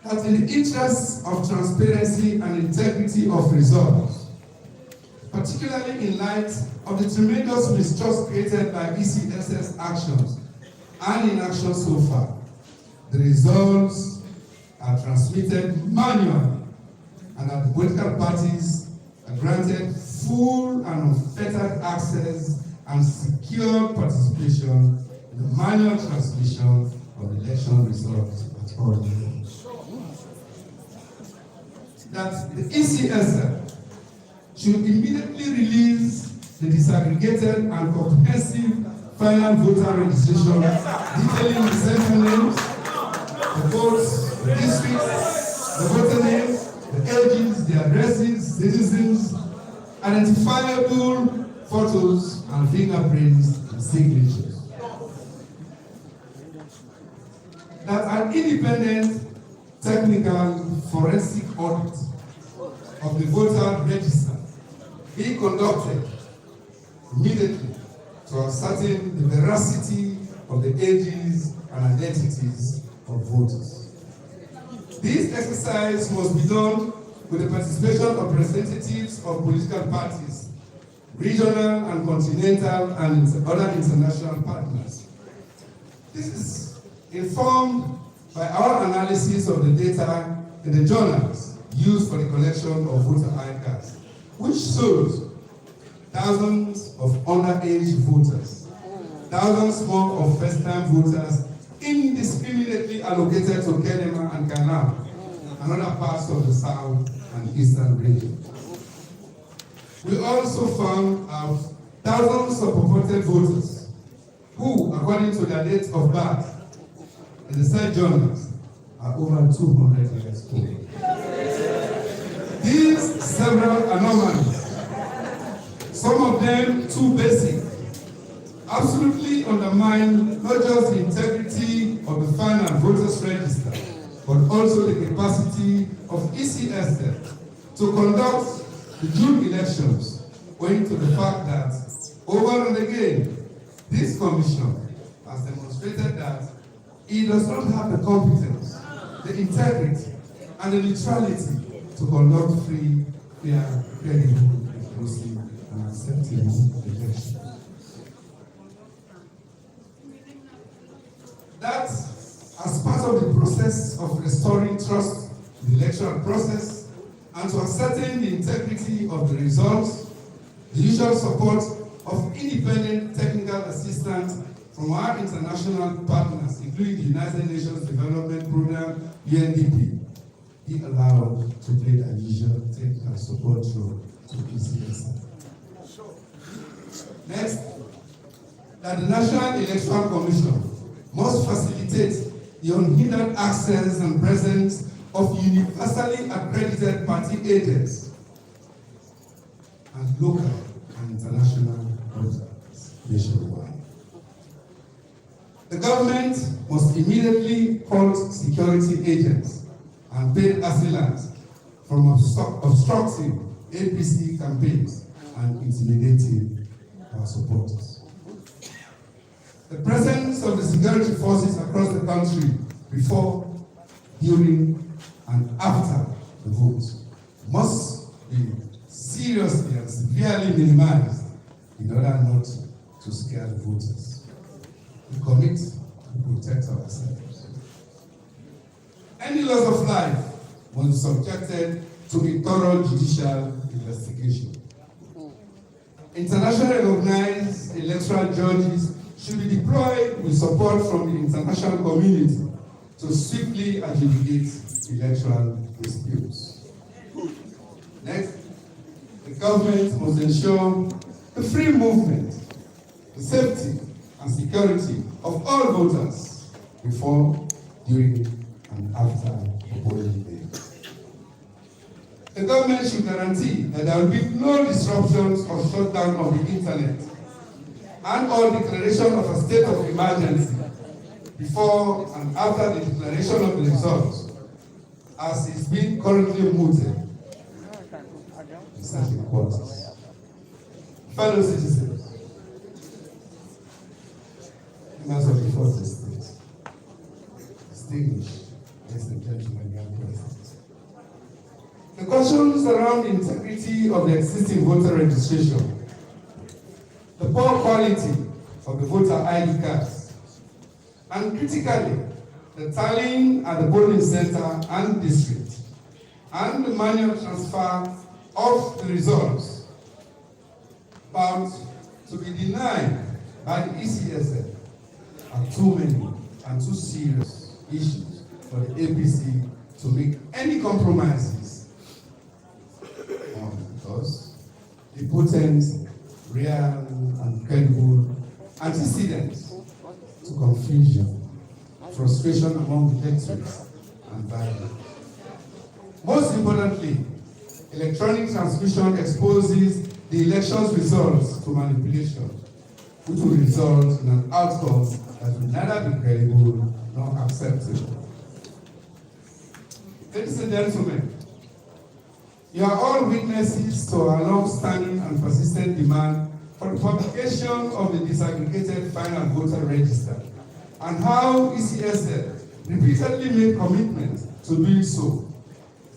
that in the interest of transparency and integrity of results, particularly in light of the tremendous mistrust created by ECSS actions and inaction so far, the results are transmitted manually, and that the political parties are granted full and unfettered access and secure participation in the manual transmission of the election results at all levels. That the ECSF should immediately release the disaggregated and comprehensive final voter registration detailing the center names, the votes, the districts, the voter names, the ages, the addresses, citizens, identifiable photos and fingerprints and signatures. That an independent technical forensic audit of the voter register be conducted immediately to ascertain the veracity of the ages and identities of voters. This exercise must be done with the participation of representatives of political parties, regional and continental and other international partners. This is informed by our analysis of the data in the journals used for the collection of voter ID cards, which shows thousands of underage voters, thousands more of first-time voters indiscriminately allocated to KID-AFAN and Kamara and other parts of the south and eastern region. We also found out thousands of purported voters who, according to their date of birth in the said journals, are over 200 years old. These several anomalies, some of them too basic, absolutely undermine not just the integrity of the final voters register, but also the capacity of ECSL to conduct the June elections, owing to the fact that over and again, this commission has demonstrated that it does not have the competence, the integrity, and the neutrality to conduct free, fair, credible, inclusive, and acceptable elections. That, as part of the process of restoring trust in the electoral process and to ascertain the integrity of the results, the usual support of independent technical assistance from our international partners, including the United Nations Development Program, UNDP, be allowed to play the usual technical support role to ECSL. Next, that the National Electoral Commission must facilitate the unhindered access and presence of universally accredited party agents and local and international observers nationwide. The government must immediately halt security agents and paid assailants from obstructing APC campaigns and intimidating our supporters. The presence of the security forces across the country before, during, and after the vote must be seriously and severely minimized in order not to scare the voters. We commit to protect ourselves. Any loss of life must be subjected to a thorough judicial investigation. Internationally recognized electoral judges should be deployed with support from the international community to swiftly adjudicate electoral disputes. Next, the government must ensure the free movement, the safety and security of all voters before, during, and after the polling day. The government should guarantee that there will be no disruptions or shutdown of the internet and or declaration of a state of emergency before and after the declaration of the results, as is being currently mooted in certain quarters. Fellow citizens, members of the fourth estate, distinguished ladies and gentlemen, young present. The questions around the integrity of the existing voter registration, the poor quality of the voter ID cards, and critically, the tallying at the polling center and district, and the manual transfer of the results, bound to be denied by the ECSL, are too many and too serious issues for the APC to make any compromises on, because the potent, real, and credible antecedents to confusion, frustration among the electorates, and violence. Most importantly, electronic transmission exposes the election's results to manipulation, which will result in an outcome that will neither be credible nor acceptable. Ladies and gentlemen, you are all witnesses to our long-standing and persistent demand for the publication of the disaggregated final voter register, and how ECSL repeatedly made commitments to doing so.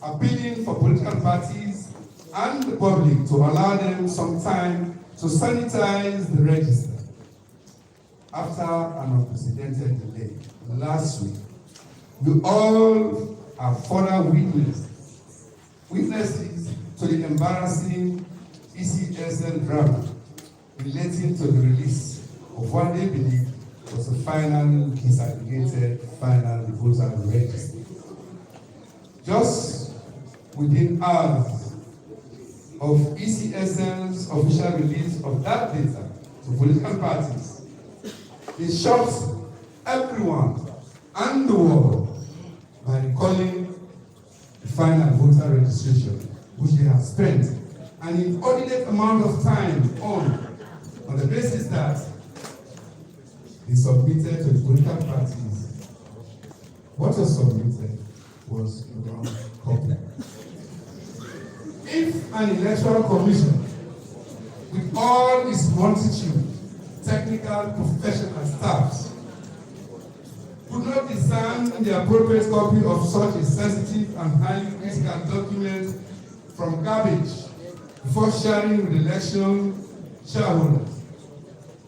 appealing for political parties and the public to allow them some time to sanitize the register. After an unprecedented delay last week, we all are further witnesses to the embarrassing ECSL drama relating to the release of what they believe was the final disaggregated final voter register. Just within hours of ECSL's official release of that data to political parties, it shocked everyone and the world by recalling the final voter registration, which they have spent an inordinate amount of time on the basis that they submitted to the political parties. What was submitted was a wrong copy. If an electoral commission, with all its multitude, technical, professional staffs, could not discern the appropriate copy of such a sensitive and highly critical document from garbage before sharing with election shareholders,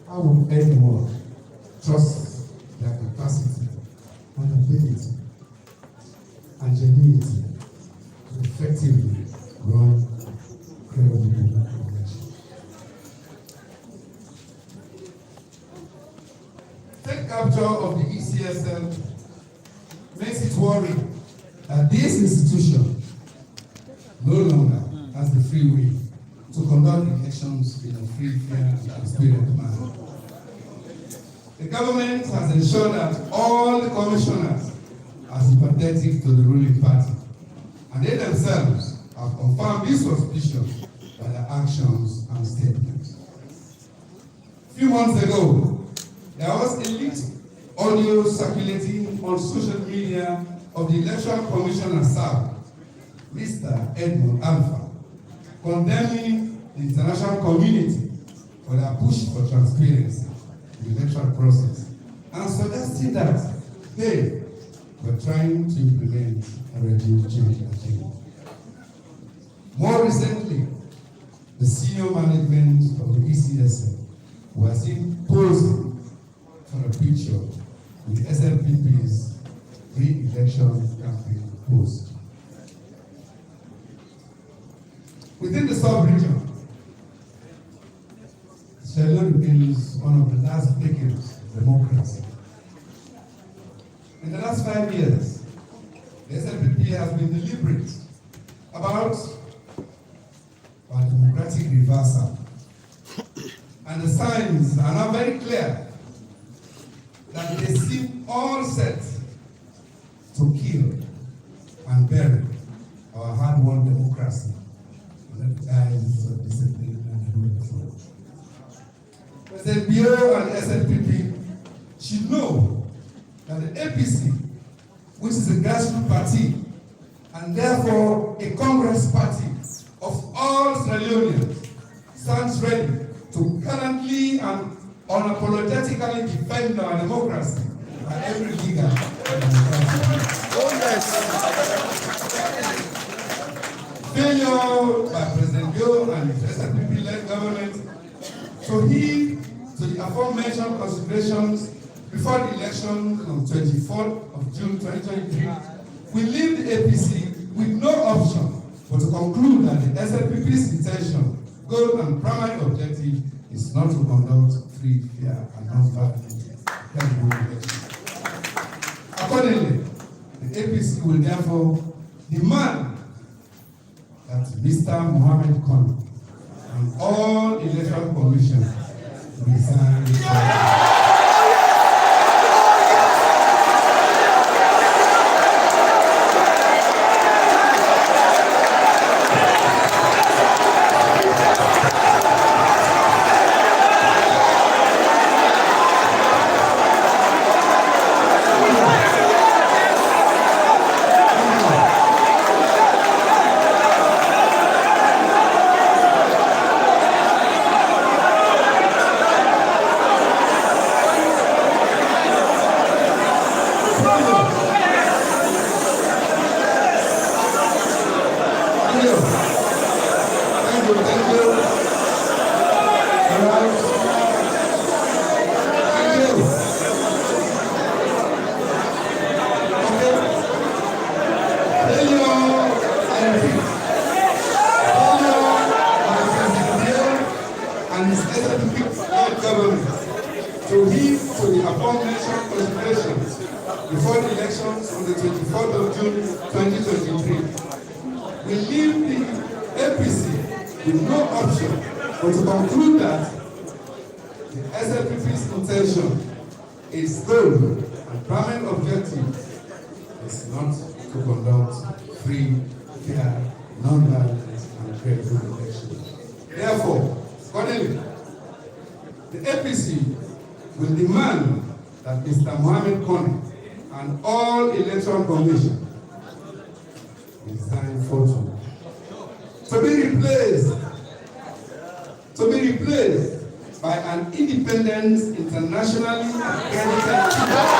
how would anyone trust their capacity and ability and genuinity to effectively run credible elections? Take capture of the ECSL makes it worrying that this institution no longer has the free will to conduct elections in a free, fair, and transparent manner. The government has ensured that all the commissioners are sympathetic to the ruling party, and they themselves have confirmed this suspicion by their actions and statements. A few months ago, there was a leaked audio circulating on social media of the Electoral Commissioner SAB, Mr. Edmund Alpha, condemning the international community for their push for transparency in the electoral process and suggesting that they were trying to implement a regime change agenda. More recently, the senior management of the ECSL were seen posing for a picture with SLPP's pre-election campaign post. Within the sub-region, Sierra Leone remains one of the last decades of democracy. In the last 5 years, the SLPP has been deliberate about our democratic reversal. And the signs are now very clear that they seem all set to kill and bury our hard-won democracy in the eyes of discipline and rule of law. President Bio and SLPP should know that the APC, which is a grassroots party and therefore a Congress party of all Sierra Leoneans, stands ready to gallantly and unapologetically defend our democracy by every legal and democratic. Oh yes. Failure by President Bio and his SLPP-led government to heed to the aforementioned considerations before the election on 24th of June 2023 will leave the APC with no option but to conclude that the SLPP's intention, goal, and primary objective is not to conduct free, fair, and non-violent elections. Accordingly, the APC will therefore demand that Mr. Mohammed Khan and all electoral commissions resign. led government to heed to the aforementioned considerations before the elections on the 24th of June 2023. We leave the APC with no option but to conclude that the SLPP's intention, its goal and primary objective is not to conduct free, fair, non-violent and credible elections. Therefore, accordingly, the APC will demand that Mr. Mohammed Kone and all electoral commission resign forthwith. To be replaced by an independent, internationally accredited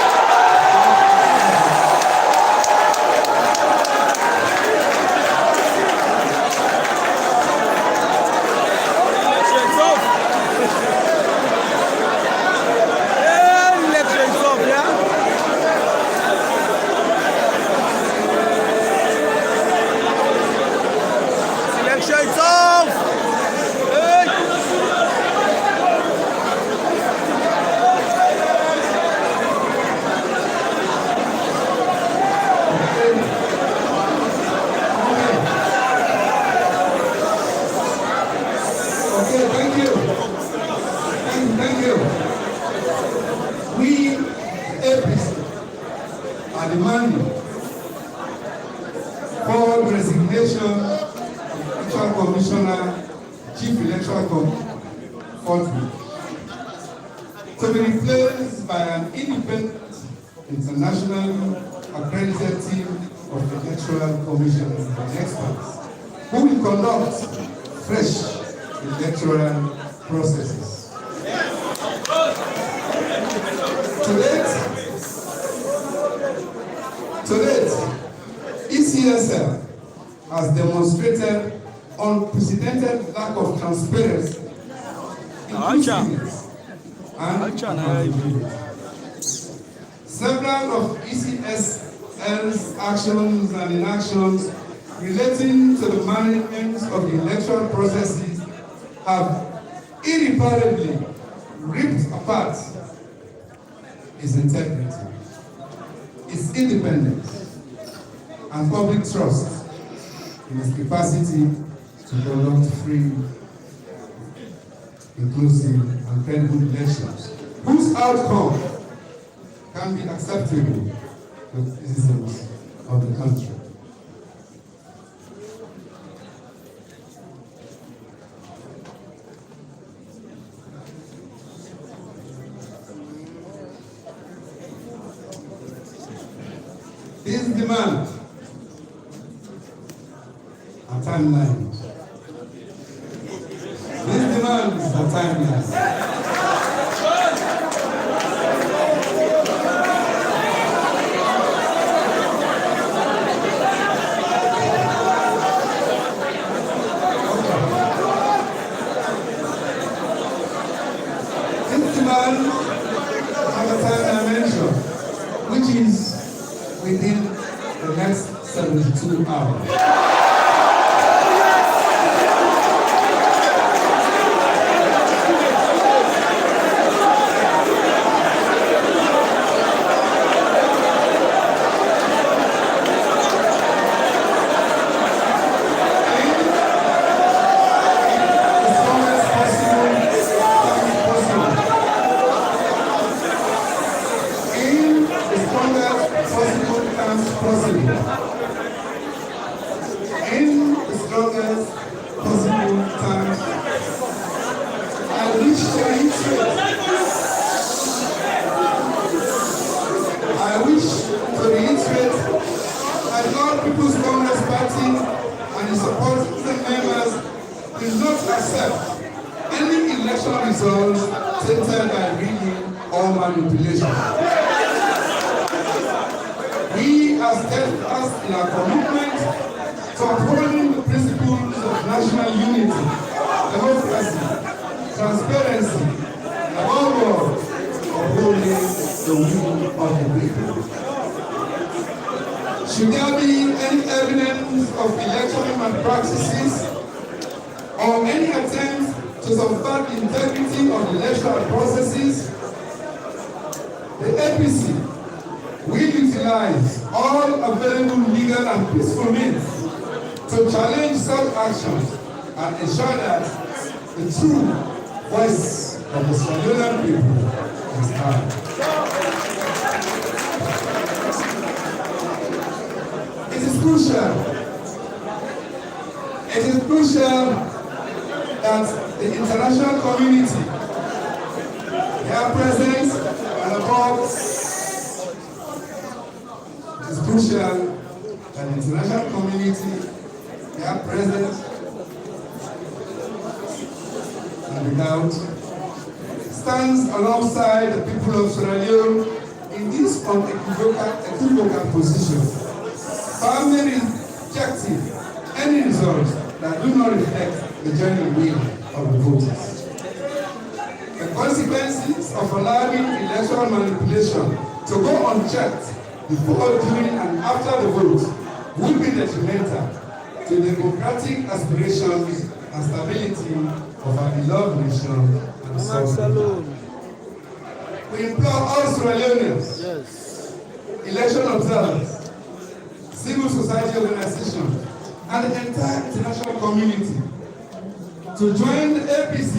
to be replaced by an independent, internationally accredited team of electoral commissioners and experts who will conduct fresh electoral processes. To date, ECSL has demonstrated unprecedented lack of transparency, inclusiveness, and accountability. Several of ECSL's actions and inactions relating to the management of the electoral processes have irreparably ripped apart its integrity, its independence, and public trust in its capacity to conduct free, inclusive, and credible elections, whose outcome can be acceptable to the citizens of the country. These demands are timeline. These demands are timeline. These demands have a time dimension, which is within the next 72 hours. We are steadfast in our commitment to upholding the principles of national unity, democracy, transparency, and above all, upholding the will of the people. Should there be any evidence of electoral malpractices or any attempt to safeguard the integrity of the electoral processes, the APC will utilize all available legal and peaceful means to challenge such actions and ensure that the true voice of the Sierra Leone people is heard. It is crucial that the international community, their presence and above, it is crucial that the international community, their presence and without, stands alongside the people of Sierra Leone in this unequivocal position, firmly rejecting any results that do not reflect the genuine will of the voters. The consequences of allowing electoral manipulation to go unchecked before, during, and after the vote will be detrimental to the democratic aspirations and stability of our beloved nation and sovereignty. We implore all Sierra Leoneans, election observers, civil society organizations, and the entire international community to join the APC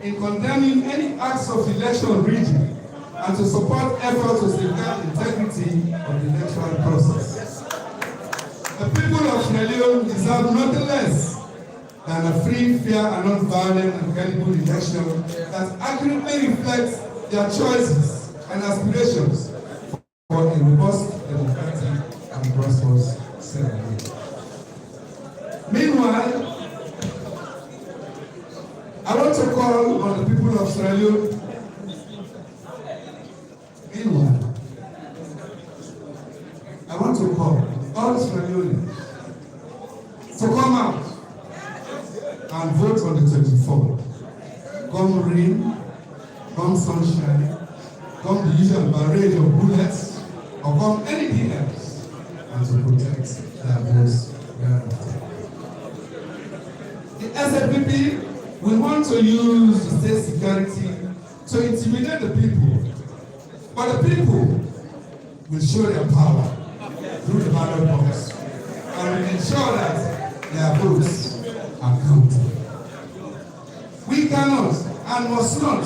in condemning any acts of election rigging and to support efforts to safeguard the integrity of the electoral process. The people of Sierra Leone deserve nothing less than a free, fair, and non-violent and credible election that accurately reflects their choices and aspirations for a robust, democratic, and prosperous Sierra Leone. Meanwhile, I want to call on the people of Sierra Leone. Meanwhile, I want to call all Sierra Leoneans to come out and vote on the 24th. Come rain, come sunshine, come the usual barrage of bullets, or come anything else, and to protect their votes thereafter. The SFPP will want to use the state security to intimidate the people, but the people will show their power through the ballot box and will ensure that their votes are counted. We cannot and must not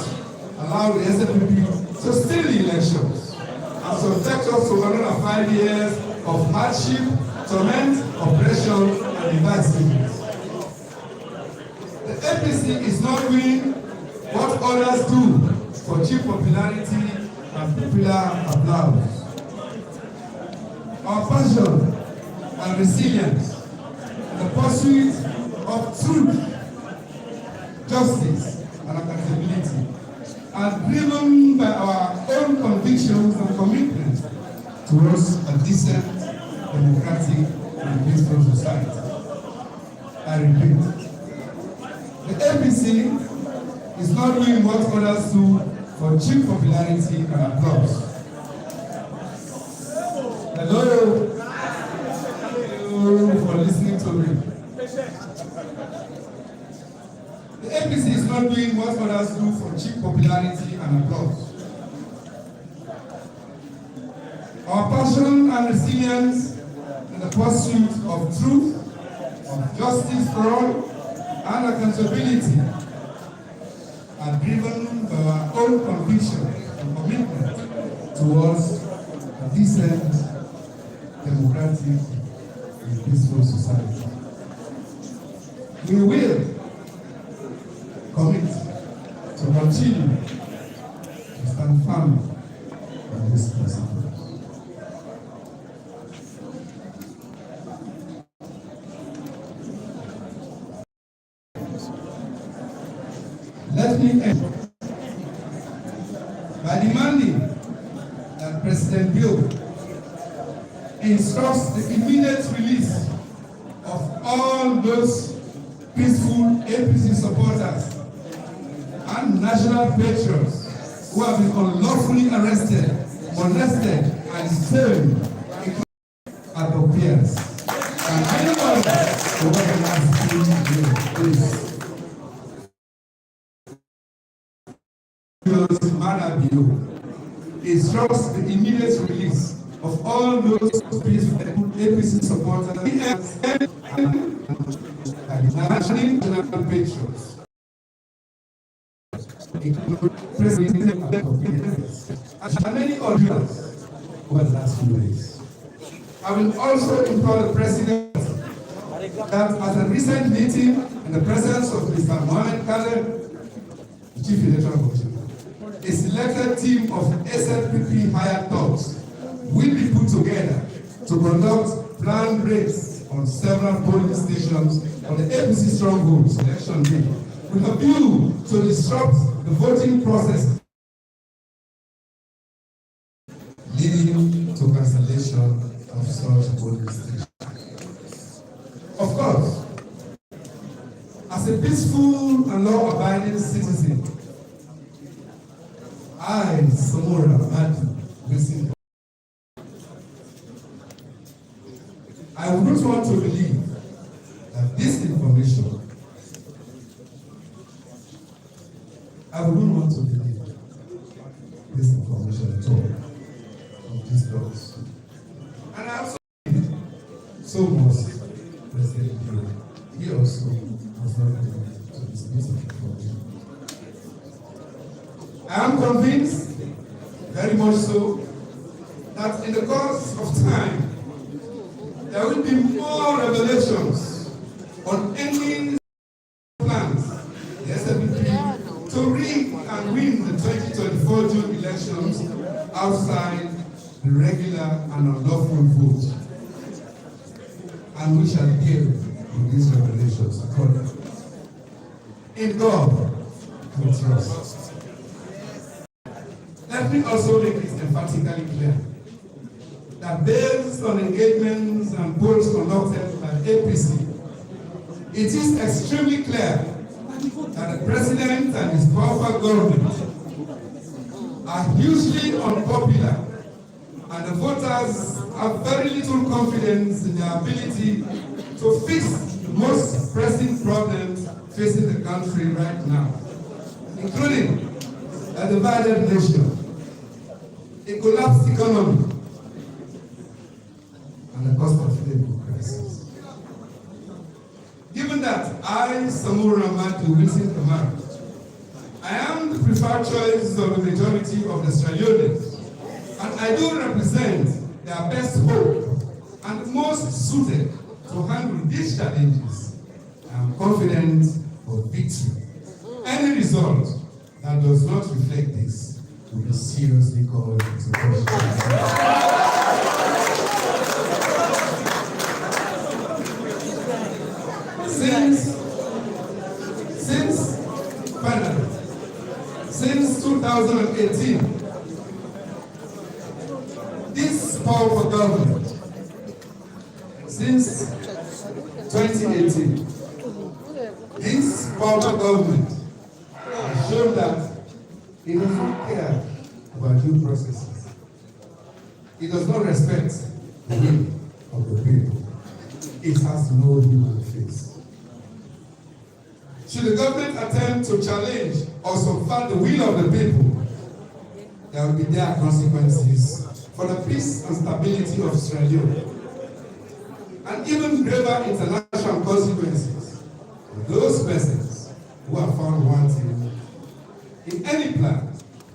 allow the SFPP to steal the elections and subject us to another 5 years of hardship, torment, oppression, and divisiveness. The APC is not doing what others do for cheap popularity and popular applause. Our passion and resilience in the pursuit of truth, justice, and accountability are driven by our own convictions and commitment towards a decent, democratic, and peaceful society. I repeat, the APC is not doing what others do for cheap popularity and applause. Hello. Thank you for listening to me. The APC is not doing what others do for cheap popularity and applause. Our passion and resilience in the pursuit of truth, of justice for all, and accountability are driven by our own conviction and commitment towards a decent, democratic, and peaceful society. We will commit to continue to stand firm on this principle. Let me end by demanding that President Bill instructs the immediate release of all those peaceful APC supporters and national patriots who have been unlawfully arrested, molested, and stoned at the piers. And anyone who has been please. Kamara below instructs the immediate release of all those APC supporters and national patrons, including President and many others over the last few days. I will also implore the President that at a recent meeting in the presence of Mr. Mohamed Khaled, the Chief Electoral Officer, a selected team of SLPP hired thugs will be put together to conduct planned raids on several polling stations on the APC strongholds election day with a view to disrupt the voting process, leading to cancellation of such polling stations. Of course, as a peaceful and law-abiding citizen, I, Samura, listen. I would not want to believe that this information, I would not want to believe this information at all of these dogs. And I also so much President he also was not able to dismiss the information. I am convinced, very much so, that in the course of time, there will be more revelations on any plans the SLPP to rig and win the 2024 June elections outside the regular and unlawful vote. And we shall deal with these revelations accordingly. In God, we trust. Let me also make it emphatically clear that based on engagements and polls conducted by APC, it is extremely clear that the President and his powerful government are hugely unpopular, and the voters have very little confidence in their ability to fix the most pressing problems facing the country right now, including a divided nation, a collapsed economy, and the cost of living crisis. Given that I, Samura Kamara, I am the preferred choice of the majority of the Sierra Leoneans, and I do represent their best hope and most suited to handle these challenges. I am confident of victory. Any result that does not reflect this will be seriously called into question. Since 2018, this powerful government, since 2018, this powerful government has shown that it doesn't care about due processes. It does not respect the will of the people. It has no human face. Should the government attempt to challenge or subvert the will of the people, there will be dire consequences for the peace and stability of Sierra Leone, and even graver international consequences for those persons who are found wanting in any plan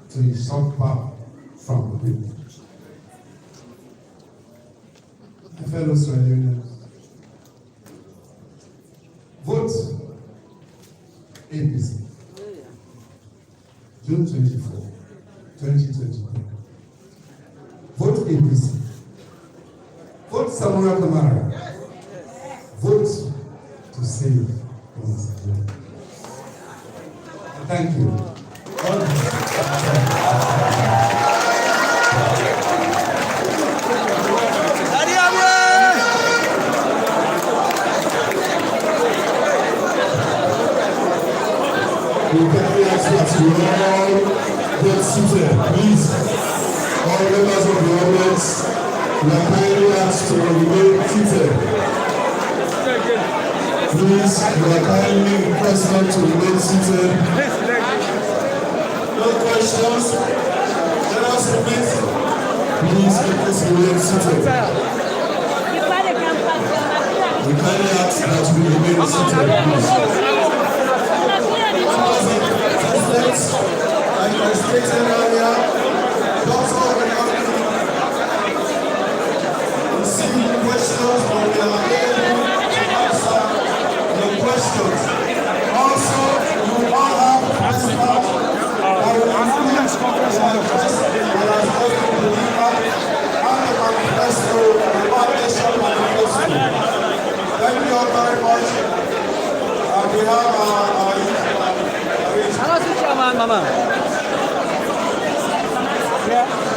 to usurp power from the people. My fellow Sierra Leoneans, vote APC, June 24, 2023. Vote APC. Vote Samura Kamara. Vote to save Tell Mi Salone. Thank you. We kindly ask that you all get seated, please. All members of the audience, we are kindly asked to remain seated. Please, we are kindly requested to remain seated. questions. Let us repeat. Please let us remain seated. We kindly ask that we remain seated, please. Like I stated earlier, Doctor will not receive questions, but we are able to answer the questions. Also, you all have experts that will include the address that has just been delivered and the manifesto, the foundation manifesto. Thank you all very much. We have our Mama. Yeah.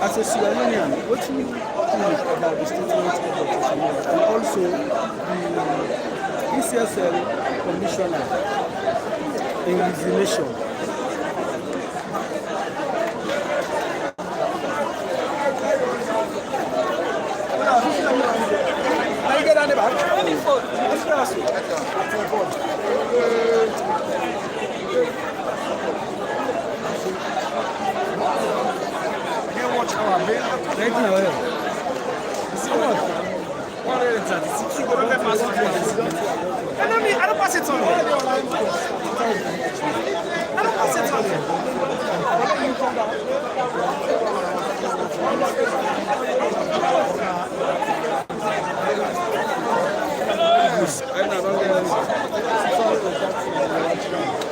As a Sierra Leonean, what do you think about the statement of Dr. Samura and also the ECSL commissioner in the nation? I don't pass it on.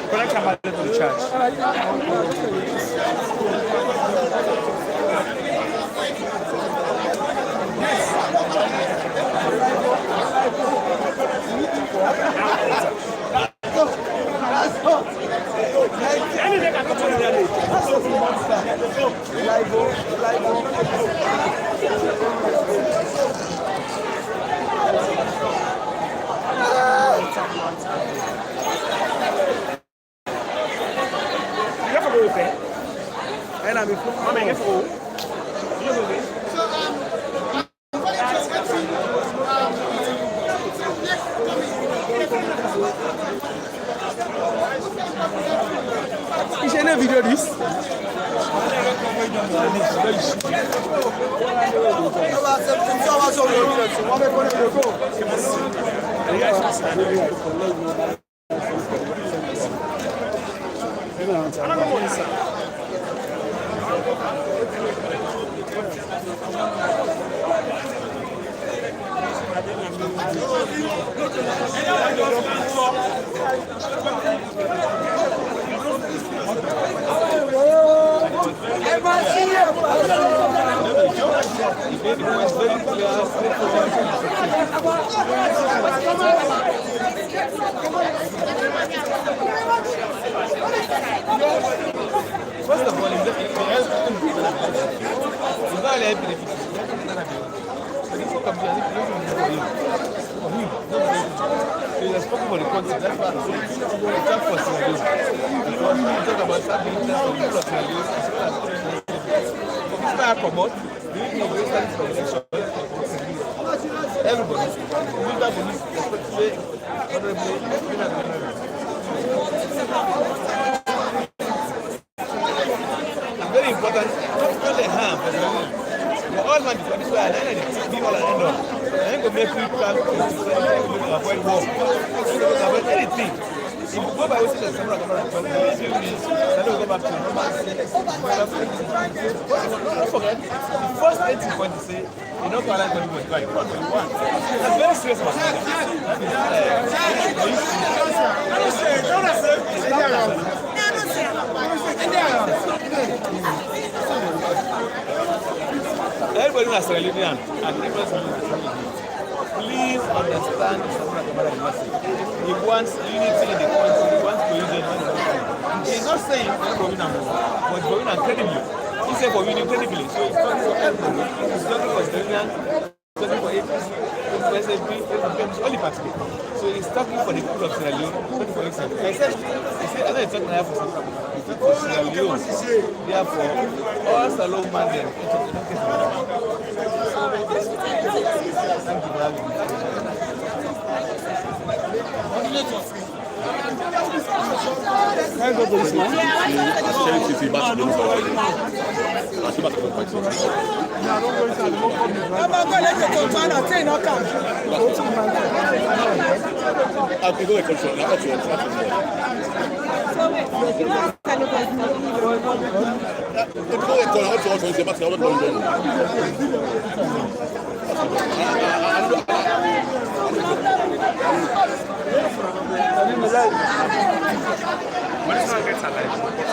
But I come out to church. Is there any video this? made the point very clear. First of all, it's not only benefits. So he has spoken for the concept. That's why I'm saying it's not for Sierra Leone. Because we talk about something interest of people of Sierra Leone as well as this guy come out, we need to go study for election. Everybody, we that police, especially honorably, it's very important, not only harm, but all man, this way, I know people are end up. I ain't gonna make people come to avoid war. Avoid anything. If you go by what the Samura Kamara, then we'll go back to normal. Don't forget, the first 80 point to say, you know, Kamara is going to be right. That's very serious about that. Everybody knows Sierra Leonean and please understand Samura Kamara University. He wants unity in the country, he wants cohesion. He's not saying for winning but for winning credibly. He said for winning credibly. So he's talking for everybody. He's talking for Sierra Leone, he's talking for APC, for SFP, all the parties. So he's talking for the people of Sierra Leone, talking for himself. I said, I know he's talking for Samura. He's talking for Sierra Leone. Therefore, all Salone man them, thank you for having me. Can I go to this one? When it's not gets alive.